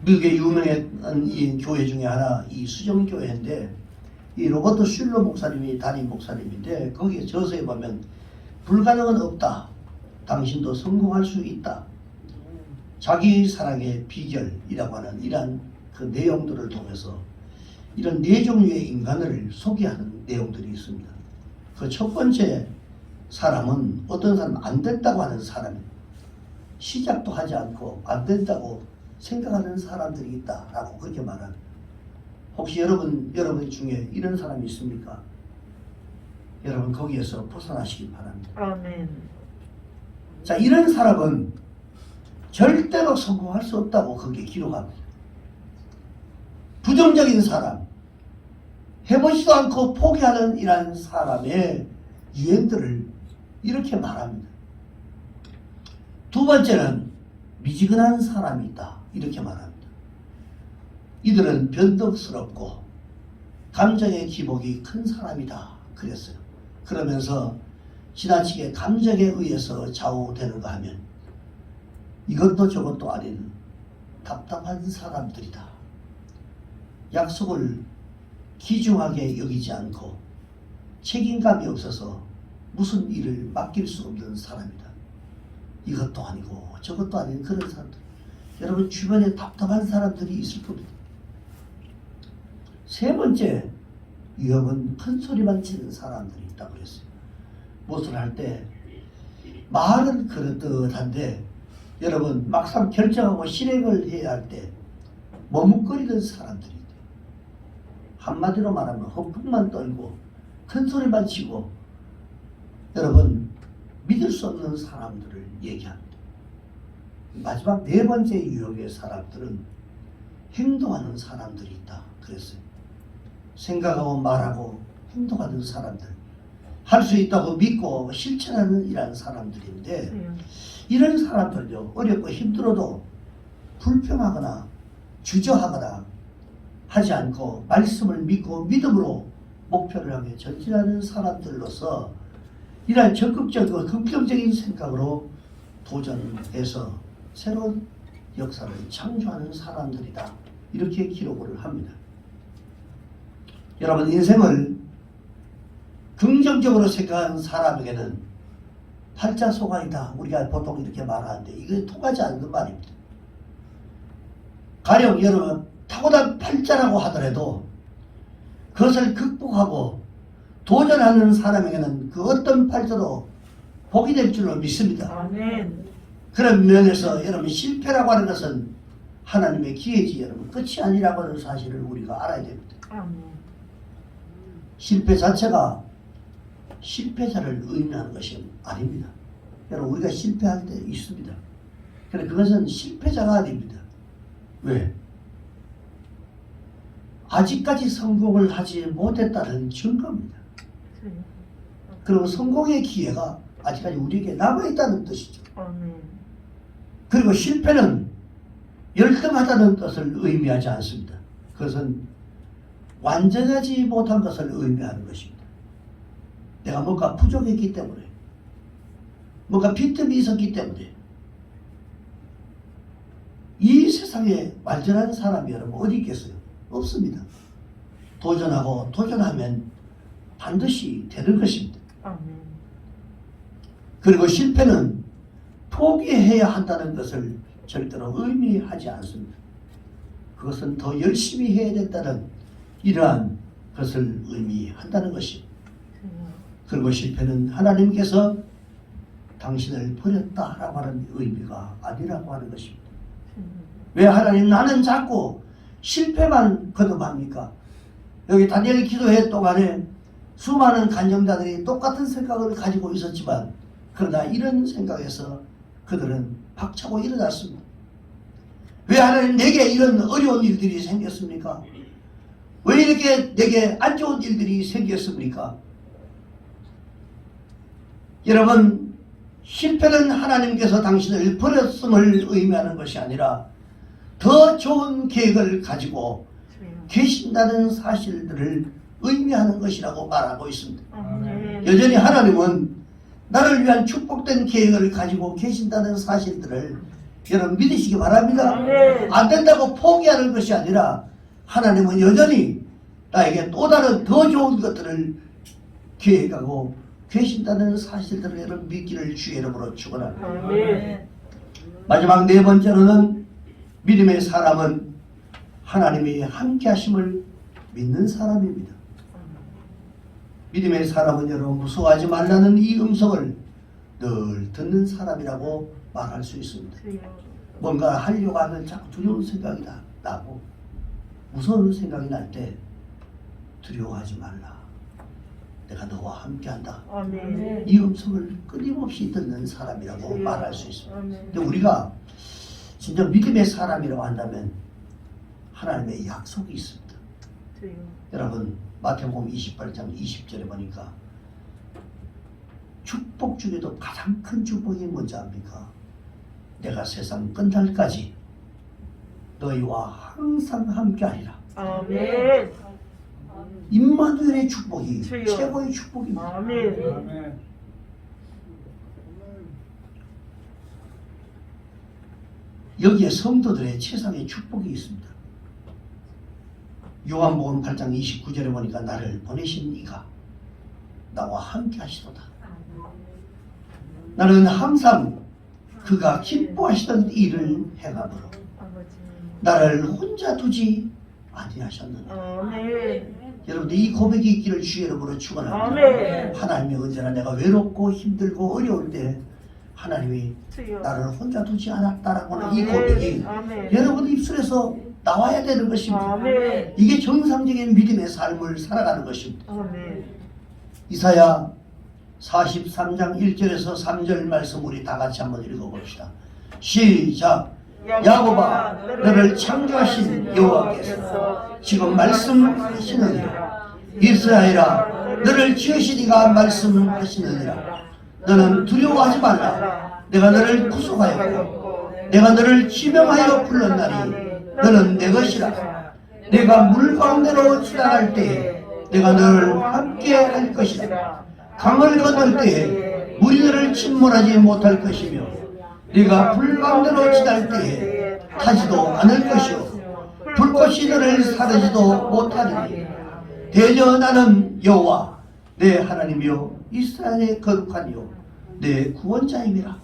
미국의 유명한 이 교회 중에 하나 이 수정교회인데 이 로버트 슐러 목사님이 담임 목사님인데 거기에 저서에 보면 불가능은 없다. 당신도 성공할 수 있다. 자기 사랑의 비결이라고 하는 이러한 그 내용들을 통해서 이런 네 종류의 인간을 소개하는 내용들이 있습니다. 그 첫 번째 사람은 어떤 사람 안 된다고 하는 사람입니다. 시작도 하지 않고 안 된다고 생각하는 사람들이 있다라고 그렇게 말합니다. 혹시 여러분 중에 이런 사람이 있습니까? 여러분 거기에서 벗어나시기 바랍니다. 아멘. 자, 이런 사람은 절대로 성공할 수 없다고 거기에 기록합니다. 부정적인 사람, 해보지도 않고 포기하는 이러한 사람의 유행들을 이렇게 말합니다. 두 번째는 미지근한 사람이 있다. 이렇게 말합니다. 이들은 변덕스럽고 감정의 기복이 큰 사람이다. 그랬어요. 그러면서 지나치게 감정에 의해서 좌우되는가 하면 이것도 저것도 아닌 답답한 사람들이다. 약속을 귀중하게 여기지 않고 책임감이 없어서 무슨 일을 맡길 수 없는 사람이다. 이것도 아니고 저것도 아닌 그런 사람들. 여러분 주변에 답답한 사람들이 있을 겁니다. 세 번째 유형은 큰 소리만 치는 사람들이 있다고 그랬어요. 무엇을 할 때 말은 그렇듯한데 여러분 막상 결정하고 실행을 해야 할 때 머뭇거리는 사람들이 있대요. 한마디로 말하면 허풍만 떨고 큰 소리만 치고 여러분 믿을 수 없는 사람들을 얘기합니다. 마지막 네 번째 유형의 사람들은 행동하는 사람들이 있다 그랬어요. 생각하고 말하고 행동하는 사람들, 할 수 있다고 믿고 실천하는 이런 사람들인데 이런 사람들요 어렵고 힘들어도 불평하거나 주저하거나 하지 않고 말씀을 믿고 믿음으로 목표를 향해 전진하는 사람들로서 이러한 적극적이고 긍정적인 생각으로 도전해서 새로운 역사를 창조하는 사람들이다. 이렇게 기록을 합니다. 여러분 인생을 긍정적으로 생각하는 사람에게는 팔자소관이다. 우리가 보통 이렇게 말하는데 이게 통하지 않는 말입니다. 가령 여러분 타고난 팔자라고 하더라도 그것을 극복하고 도전하는 사람에게는 그 어떤 팔자도 복이 될 줄로 믿습니다. 아멘. 그런 면에서 여러분 실패라고 하는 것은 하나님의 기회지 여러분 끝이 아니라고 하는 사실을 우리가 알아야 됩니다. 아멘. 실패 자체가 실패자를 의미하는 것이 아닙니다. 여러분 우리가 실패할 때 있습니다. 그런데 그것은 실패자가 아닙니다. 왜? 아직까지 성공을 하지 못했다는 증거입니다. 주여. 그리고 성공의 기회가 아직까지 우리에게 남아있다는 뜻이죠. 아멘. 그리고 실패는 열등하다는 뜻을 의미하지 않습니다. 그것은 완전하지 못한 것을 의미하는 것입니다. 내가 뭔가 부족했기 때문에 뭔가 빈틈이 있었기 때문에 이 세상에 완전한 사람이 여러분 어디 있겠어요? 없습니다. 도전하고 도전하면 반드시 되는 것입니다. 아멘. 그리고 실패는 포기해야 한다는 것을 절대로 의미하지 않습니다. 그것은 더 열심히 해야 된다는 이러한 것을 의미한다는 것입니다. 그리고 실패는 하나님께서 당신을 버렸다라고 하는 의미가 아니라고 하는 것입니다. 왜 하나님 나는 자꾸 실패만 거듭합니까? 여기 다니엘 기도회 동안에 수많은 간증자들이 똑같은 생각을 가지고 있었지만 그러나 이런 생각에서 그들은 박차고 일어났습니다. 왜 하나님 내게 이런 어려운 일들이 생겼습니까? 왜 이렇게 내게 안 좋은 일들이 생겼습니까? 여러분, 실패는 하나님께서 당신을 버렸음을 의미하는 것이 아니라 더 좋은 계획을 가지고 계신다는 사실들을 의미하는 것이라고 말하고 있습니다. 여전히 하나님은 나를 위한 축복된 계획을 가지고 계신다는 사실들을 여러분 믿으시기 바랍니다. 안 된다고 포기하는 것이 아니라 하나님은 여전히 나에게 또 다른 더 좋은 것들을 계획하고 계신다는 사실들을 여러분 믿기를 주의 이름으로 축원합니다. 마지막 네 번째로는 믿음의 사람은 하나님이 함께 하심을 믿는 사람입니다. 믿음의 사람은 여러분 무서워하지 말라는 이 음성을 늘 듣는 사람이라고 말할 수 있습니다. 뭔가 하려고 하면 자꾸 두려운 생각이 나고 무서운 생각이 날 때 두려워하지 말라. 내가 너와 함께한다. 이 음성을 끊임없이 듣는 사람이라고 말할 수 있습니다. 근데 우리가 진짜 믿음의 사람이라고 한다면 하나님의 약속이 있습니다. 여러분 마태복음 28장 20절에 보니까 축복 중에도 가장 큰 축복이 뭔지 압니까? 내가 세상 끝날까지 너희와 항상 함께하리라. 아멘. 임마누엘의 축복이 주여. 최고의 축복입니다. 아멘. 여기에 성도들의 최상의 축복이 있습니다. 요한복음 8장 29절에 보니까 나를 보내신 이가 나와 함께 하시도다. 나는 항상 그가 기뻐하시던 일을 행함으로 아버지. 나를 혼자 두지 아니하셨느니라. 아멘. 여러분들 이 고백이 있기를 주의 이름으로 축원합니다. 아멘. 하나님이 언제나 내가 외롭고 힘들고 어려울 때 하나님이 주여. 나를 혼자 두지 않았다라고 하는 이 고백이 아멘. 여러분 입술에서 나와야 되는 것입니다. 아멘. 이게 정상적인 믿음의 삶을 살아가는 것입니다. 아멘. 이사야 43장 1절에서 3절 말씀 우리 다 같이 한번 읽어봅시다. 시작. 야곱아 너를 창조하신 여호와께서 지금 말씀하시느니라. 이스라엘아 너를 지으신 이가 말씀하시느니라. 너는 두려워하지 말라. 내가 너를 구속하였고 내가 너를 지명하여 불렀나니 너는 내 것이라. 내가 물 가운데로 지나갈 때에 내가 너를 함께 할 것이라. 강을 건널 때에 물이 너를 침몰하지 못할 것이며 네가 불 가운데로 지날 때에 타지도 않을 것이요 불꽃이 너를 사르지도 못하리니 대저 나는 여호와 내 하나님이요 이스라엘의 거룩하니요 내 구원자임이라.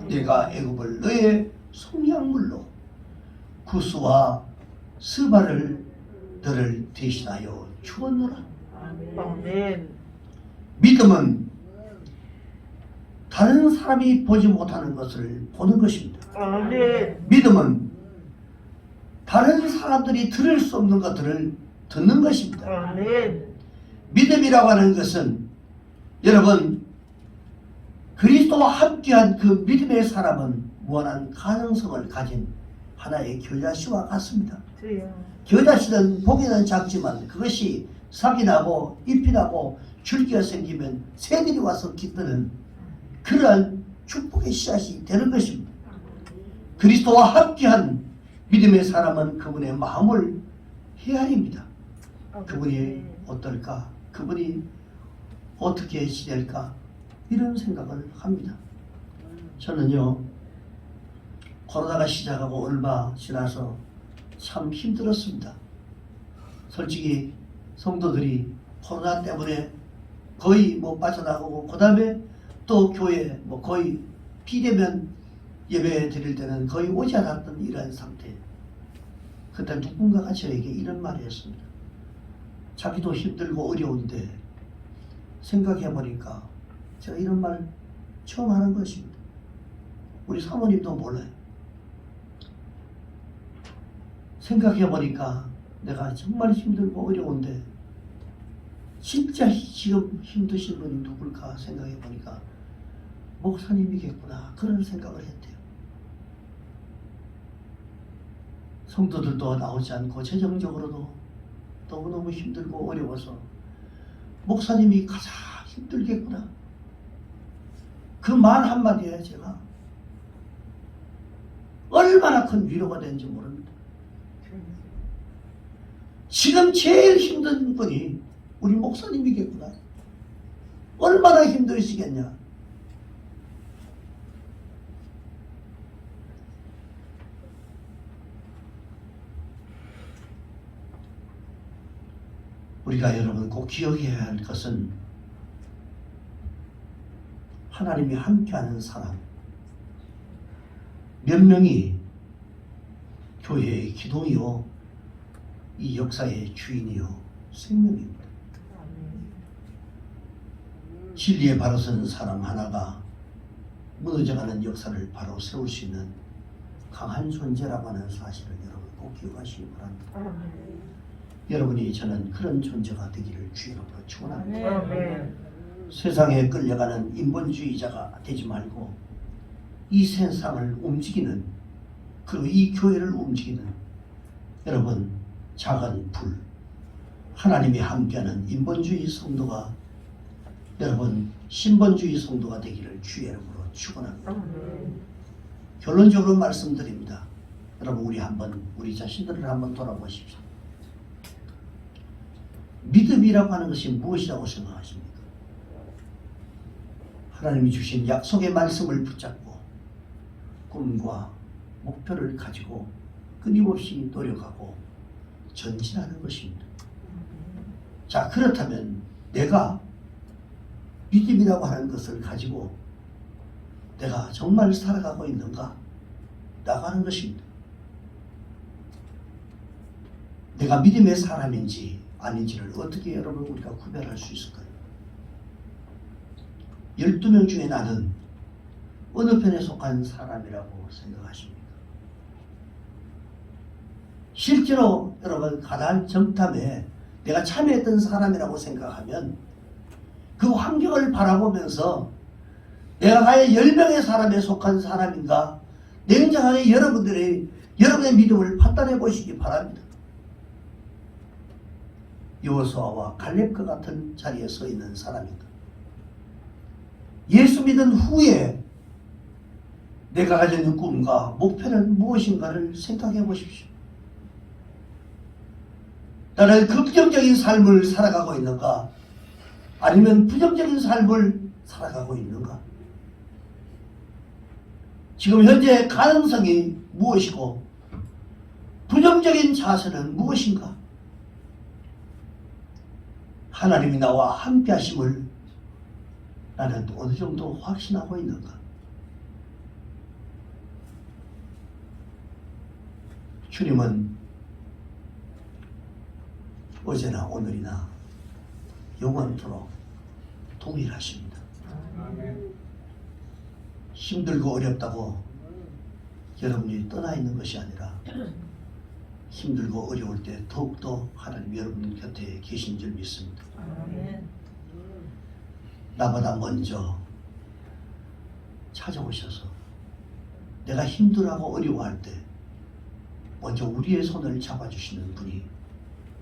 내가 애굽을 너의 속량물로 구스와 스바를 너를 대신하여 주었노라. 아멘. 믿음은 다른 사람이 보지 못하는 것을 보는 것입니다. 아멘. 믿음은 다른 사람들이 들을 수 없는 것들을 듣는 것입니다. 아멘. 믿음이라고 하는 것은 여러분 그리스도와 함께한 그 믿음의 사람은 무한한 가능성을 가진 하나의 겨자씨와 같습니다. 주여. 겨자씨는 보기는 작지만 그것이 싹이 나고 잎이 나고 줄기가 생기면 새들이 와서 깃드는 그러한 축복의 씨앗이 되는 것입니다. 그리스도와 함께한 믿음의 사람은 그분의 마음을 헤아립니다. 그분이 어떨까? 그분이 어떻게 지낼까? 이런 생각을 합니다. 저는요 코로나가 시작하고 얼마 지나서 참 힘들었습니다. 솔직히 성도들이 코로나 때문에 거의 못 빠져나가고 그 다음에 또 교회 뭐 거의 비대면 예배 드릴 때는 거의 오지 않았던 이러한 상태. 그때 누군가가 저에게 이런 말을 했습니다. 자기도 힘들고 어려운데 생각해보니까 제가 이런 말 처음 하는 것입니다. 우리 사모님도 몰라요. 생각해보니까 내가 정말 힘들고 어려운데 진짜 지금 힘드신 분이 누굴까 생각해보니까 목사님이겠구나 그런 생각을 했대요. 성도들도 나오지 않고 재정적으로도 너무너무 힘들고 어려워서 목사님이 가장 힘들겠구나. 그 말 한마디에 제가 얼마나 큰 위로가 되는지 모릅니다. 지금 제일 힘든 분이 우리 목사님이겠구나. 얼마나 힘드시겠냐. 우리가 여러분 꼭 기억해야 할 것은 하나님이 함께하는 사람. 몇 명이 교회의 기둥이요, 이 역사의 주인이요, 생명입니다. 진리에 바로 선 사람 하나가 무너져가는 역사를 바로 세울 수 있는 강한 존재라고 하는 사실을 여러분 꼭 기억하시기 바랍니다. 여러분이 저는 그런 존재가 되기를 주의 이름으로 축원합니다. 세상에 끌려가는 인본주의자가 되지 말고 이 세상을 움직이는, 그리고 이 교회를 움직이는 여러분 작은 불, 하나님이 함께하는 인본주의 성도가, 여러분 신본주의 성도가 되기를 주의 이름으로 축원합니다. 결론적으로 말씀드립니다. 여러분 우리 자신들을 한번 돌아보십시오. 믿음이라고 하는 것이 무엇이라고 생각하십니까? 하나님이 주신 약속의 말씀을 붙잡고 꿈과 목표를 가지고 끊임없이 노력하고 전진하는 것입니다. 자, 그렇다면 내가 믿음이라고 하는 것을 가지고 내가 정말 살아가고 있는가? 나가는 것입니다. 내가 믿음의 사람인지 아닌지를 어떻게 여러분 우리가 구별할 수 있을까요? 12명 중에 나는 어느 편에 속한 사람이라고 생각하십니까? 실제로 여러분 가난 정탐에 내가 참여했던 사람이라고 생각하면 그 환경을 바라보면서 내가 과연 10명의 사람에 속한 사람인가 냉정하게 여러분의 믿음을 판단해 보시기 바랍니다. 여호수아와 갈렙과 같은 자리에 서 있는 사람인가? 예수 믿은 후에 내가 가지고 있는 꿈과 목표는 무엇인가를 생각해 보십시오. 나는 긍정적인 삶을 살아가고 있는가? 아니면 부정적인 삶을 살아가고 있는가? 지금 현재 가능성이 무엇이고 부정적인 자세는 무엇인가? 하나님이 나와 함께 하심을 나는 어느 정도 확신하고 있는가? 주님은 어제나 오늘이나 영원토록 동일하십니다. 힘들고 어렵다고 여러분이 떠나 있는 것이 아니라 힘들고 어려울 때 더욱더 하나님 여러분 곁에 계신 줄 믿습니다. 나보다 먼저 찾아오셔서 내가 힘들어하고 어려워할 때 먼저 우리의 손을 잡아주시는 분이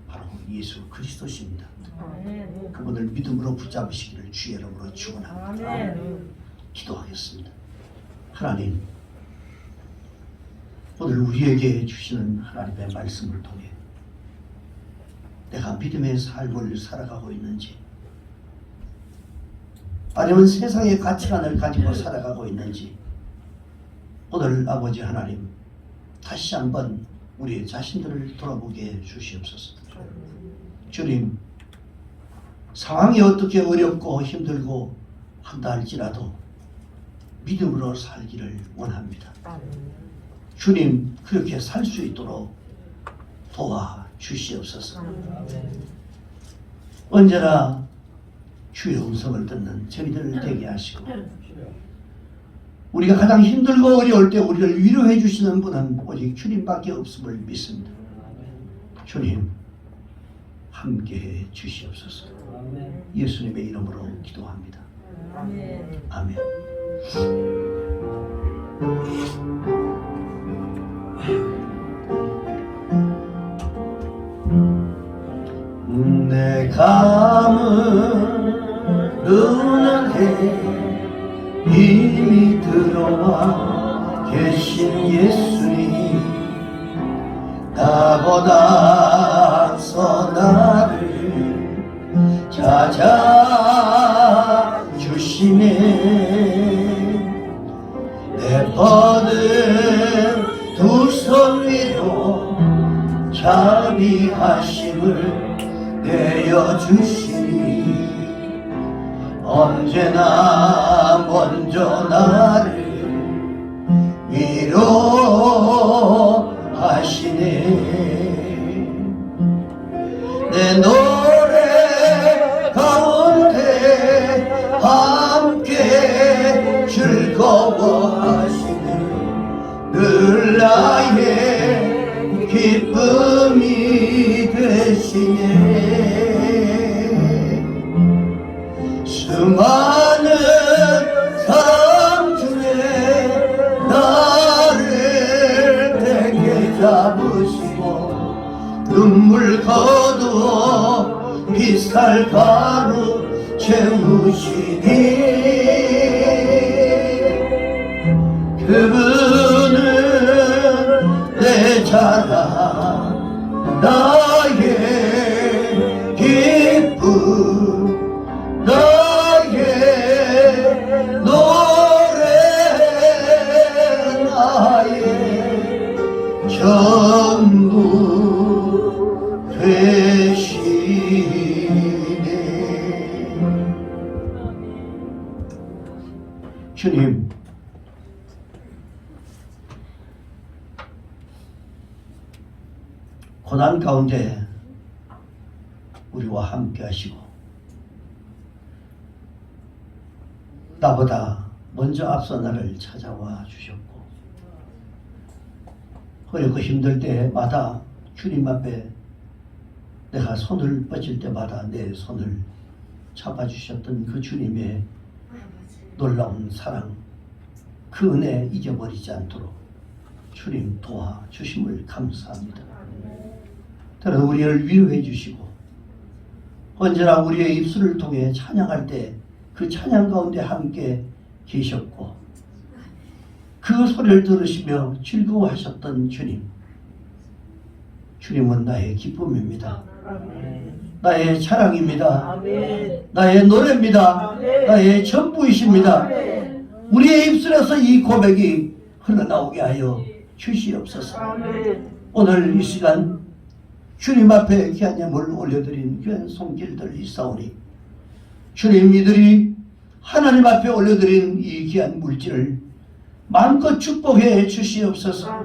바로 예수 그리스도십니다. 그분을 믿음으로 붙잡으시기를 주의 이름으로 축원합니다. 기도하겠습니다. 하나님, 오늘 우리에게 주시는 하나님의 말씀을 통해 내가 믿음의 삶을 살아가고 있는지, 아니면 세상의 가치관을 가지고 살아가고 있는지, 오늘 아버지 하나님 다시 한번 우리 자신들을 돌아보게 해 주시옵소서. 주님, 상황이 어떻게 어렵고 힘들고 한다 할지라도 믿음으로 살기를 원합니다. 아멘. 주님 그렇게 살 수 있도록 도와주시옵소서. 언제나 주의 음성을 듣는 저희들 되게 하시고 우리가 가장 힘들고 어려울 때 우리를 위로해 주시는 분은 오직 주님밖에 없음을 믿습니다. 주님 함께해 주시옵소서. 예수님의 이름으로 기도합니다. 아멘. 아멘. 내 가문은 해 이미 들어와 계신 예수님 나보다서 나를 찾아주시네 내 뻗은 두 손 위로 자비하심을 내어주시니 언제나 먼저 나를 위로하시네 내 노래 가운데 함께 즐거워하시네 늘 나의 기쁨이 되시네 수많은 사람 중에 나를 되게 잡으시고 눈물 거두어 빛살 가루 채우시니 그분은 내 자랑 나의 기쁨 나의 노래 나의 전부 되시네 주님 고난 가운데 우리와 함께 하시고 나보다 먼저 앞서 나를 찾아와 주셨고 어렵고 힘들 때마다 주님 앞에 내가 손을 뻗칠 때마다 내 손을 잡아주셨던 그 주님의 놀라운 사랑 그 은혜 잊어버리지 않도록 주님 도와주심을 감사합니다. 때로 우리를 위로해 주시고 언제나 우리의 입술을 통해 찬양할 때 그 찬양 가운데 함께 계셨고 그 소리를 들으시며 즐거워하셨던 주님 주님은 나의 기쁨입니다. 나의 자랑입니다. 나의 노래입니다. 나의 전부이십니다. 우리의 입술에서 이 고백이 흘러나오게 하여 주시옵소서. 오늘 이 시간 주님 앞에 귀한 예물을 올려드린 귀한 손길들 있사오니 주님 이들이 하나님 앞에 올려드린 이 귀한 물질을 마음껏 축복해 주시옵소서.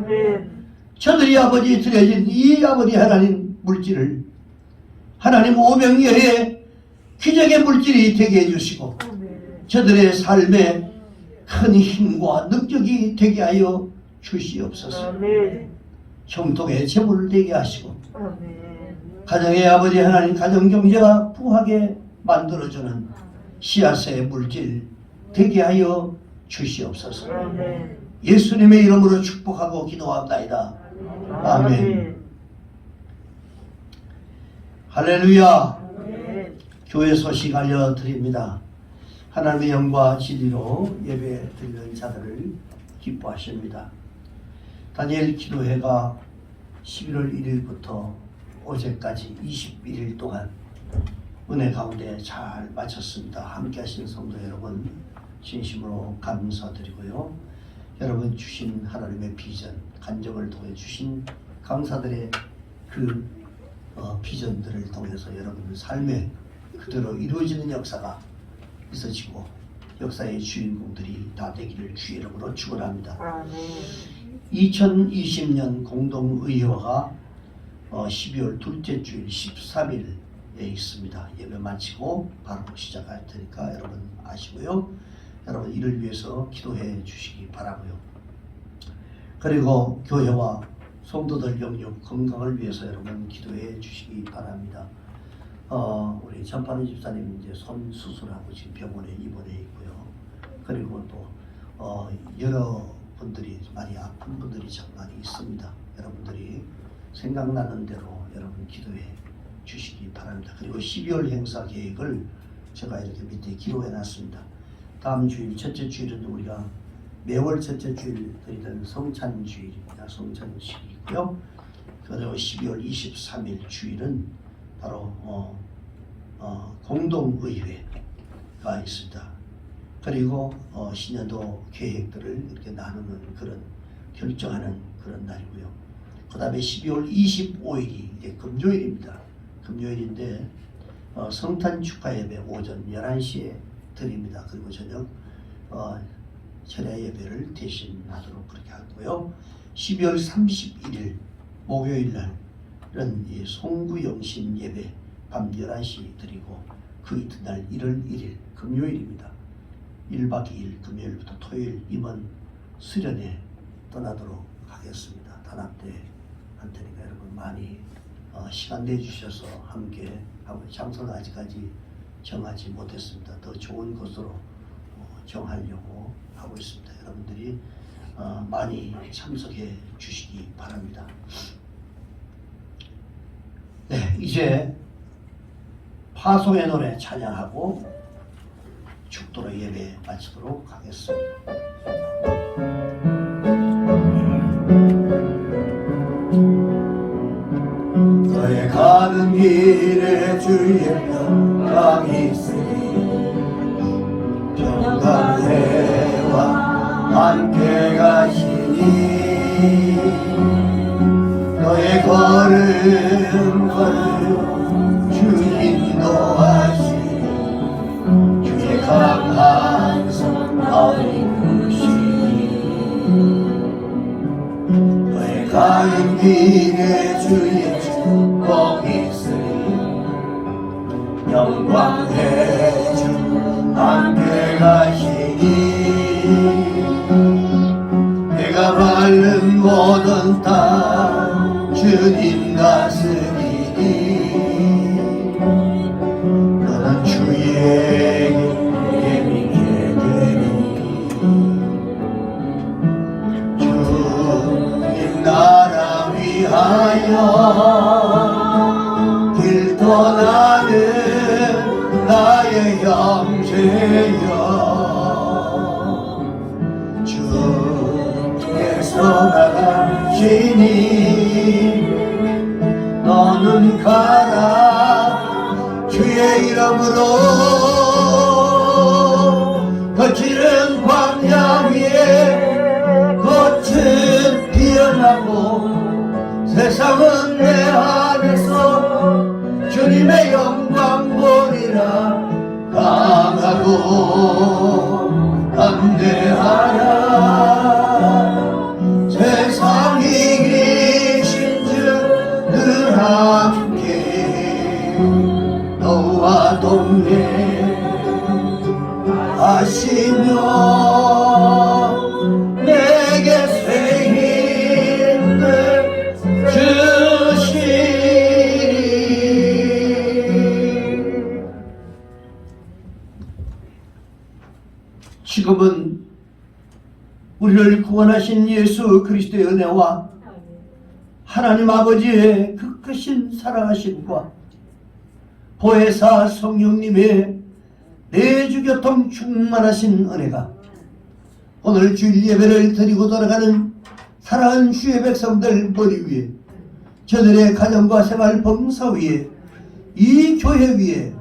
저들이 아버지 드려진 이 아버지 하나님 물질을 하나님 오병이어의 기적의 물질이 되게 해주시고 저들의 삶에 큰 힘과 능력이 되게 하여 주시옵소서. 형통의 재물을 되게 하시고 가정의 아버지 하나님 가정경제가 부하게 만들어주는 씨앗의 물질 되게 하여 주시옵소서. 예수님의 이름으로 축복하고 기도합나이다. 아멘. 할렐루야. 교회 소식 알려드립니다. 하나님의 영과 진리로 예배 드리는 자들을 기뻐하십니다. 다니엘 기도회가 11월 1일부터 어제까지 21일 동안 은혜 가운데 잘 마쳤습니다. 함께 하신 성도 여러분 진심으로 감사드리고요. 여러분 주신 하나님의 비전, 간증을 통해 주신 강사들의 그 비전들을 통해서 여러분들 삶에 그대로 이루어지는 역사가 있어지고 역사의 주인공들이 다 되기를 주의 이름으로 축원합니다. 아멘. 2020년 공동의회가 12월 둘째 주일 13일에 있습니다. 예배 마치고 바로 시작할 테니까 여러분 아시고요. 여러분 이를 위해서 기도해 주시기 바라고요. 그리고 교회와 성도들 영육 건강을 위해서 여러분 기도해 주시기 바랍니다. 우리 전파는 집사님 이제 손 수술하고 지금 병원에 입원해 있고요. 그리고 또 여러 분들이 많이 아픈 분들이 참 많이 있습니다. 여러분들이 생각나는 대로 여러분 기도해 주시기 바랍니다. 그리고 12월 행사 계획을 제가 이렇게 밑에 기록해 놨습니다. 다음 주일 첫째 주일은 우리가 매월 첫째 주일 드리던 성찬주일입니다. 성찬식이 있고요. 그리고 12월 23일 주일은 바로 공동의회가 있습니다. 그리고 신년도 계획들을 이렇게 나누는 그런 결정하는 그런 날이고요. 그 다음에 12월 25일이 이제 금요일입니다. 금요일인데 성탄 축하 예배 오전 11시에 드립니다. 그리고 저녁 철야 예배를 대신하도록 그렇게 하고요. 12월 31일 목요일 날은 이 송구영신 예배 밤 11시 드리고 그 이튿날 1월 1일 금요일입니다. 1박 2일 금요일부터 토요일 임원 수련회 떠나도록 하겠습니다. 단합대 할 테니까 여러분 많이 시간 내주셔서 함께 하고 장소는 아직까지 정하지 못했습니다. 더 좋은 곳으로 정하려고 하고 있습니다. 여러분들이 많이 참석해 주시기 바랍니다. 네, 이제 파송의 노래 찬양하고 축도로 예배 마치도록 하겠습니다. 너의 가는 길에 주의 평강이 있으니 평강해와 함께 가시니 너의 걸음 주 인도하시니 주의 강한 손 나를 이끄시니 너의 가는 길에 주의 축복이 있으니 영광의 주 함께 가시니 내가 밟는 모든 땅 주님 다스리니 너는 주의 예민케 되니 주님 나라 위하여 길 떠나는 나의 형제여 주께서 나가시니 너는 가라 주의 이름으로 거칠은 광야 위에 겉은 피어나고 세상은 내 안에서 주님의 영광 보리라 강하고 담대하라 세상 이기신즉 늘 함께 너와 동행하시며 내게 새 힘을 주시리. 지금은 우리를 구원하신 예수 그리스도의 은혜와 하나님 아버지의 그 크신 사랑하심과 보혜사 성령님의 내주교통 충만하신 은혜가 오늘 주일 예배를 드리고 돌아가는 사랑하는 주의 백성들 머리 위에 저들의 가정과 생활 범사 위에 이 교회 위에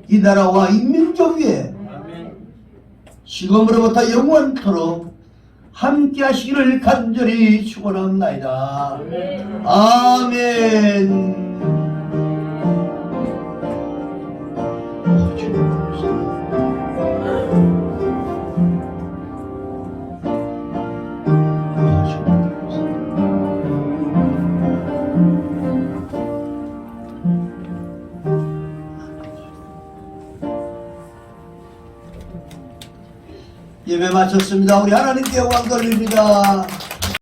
이 나라와 이 민족 위에 지금으로부터 영원토록 함께 하시기를 간절히 축원합나이다. 아멘. 마쳤습니다. 우리 하나님께 영광 돌립니다.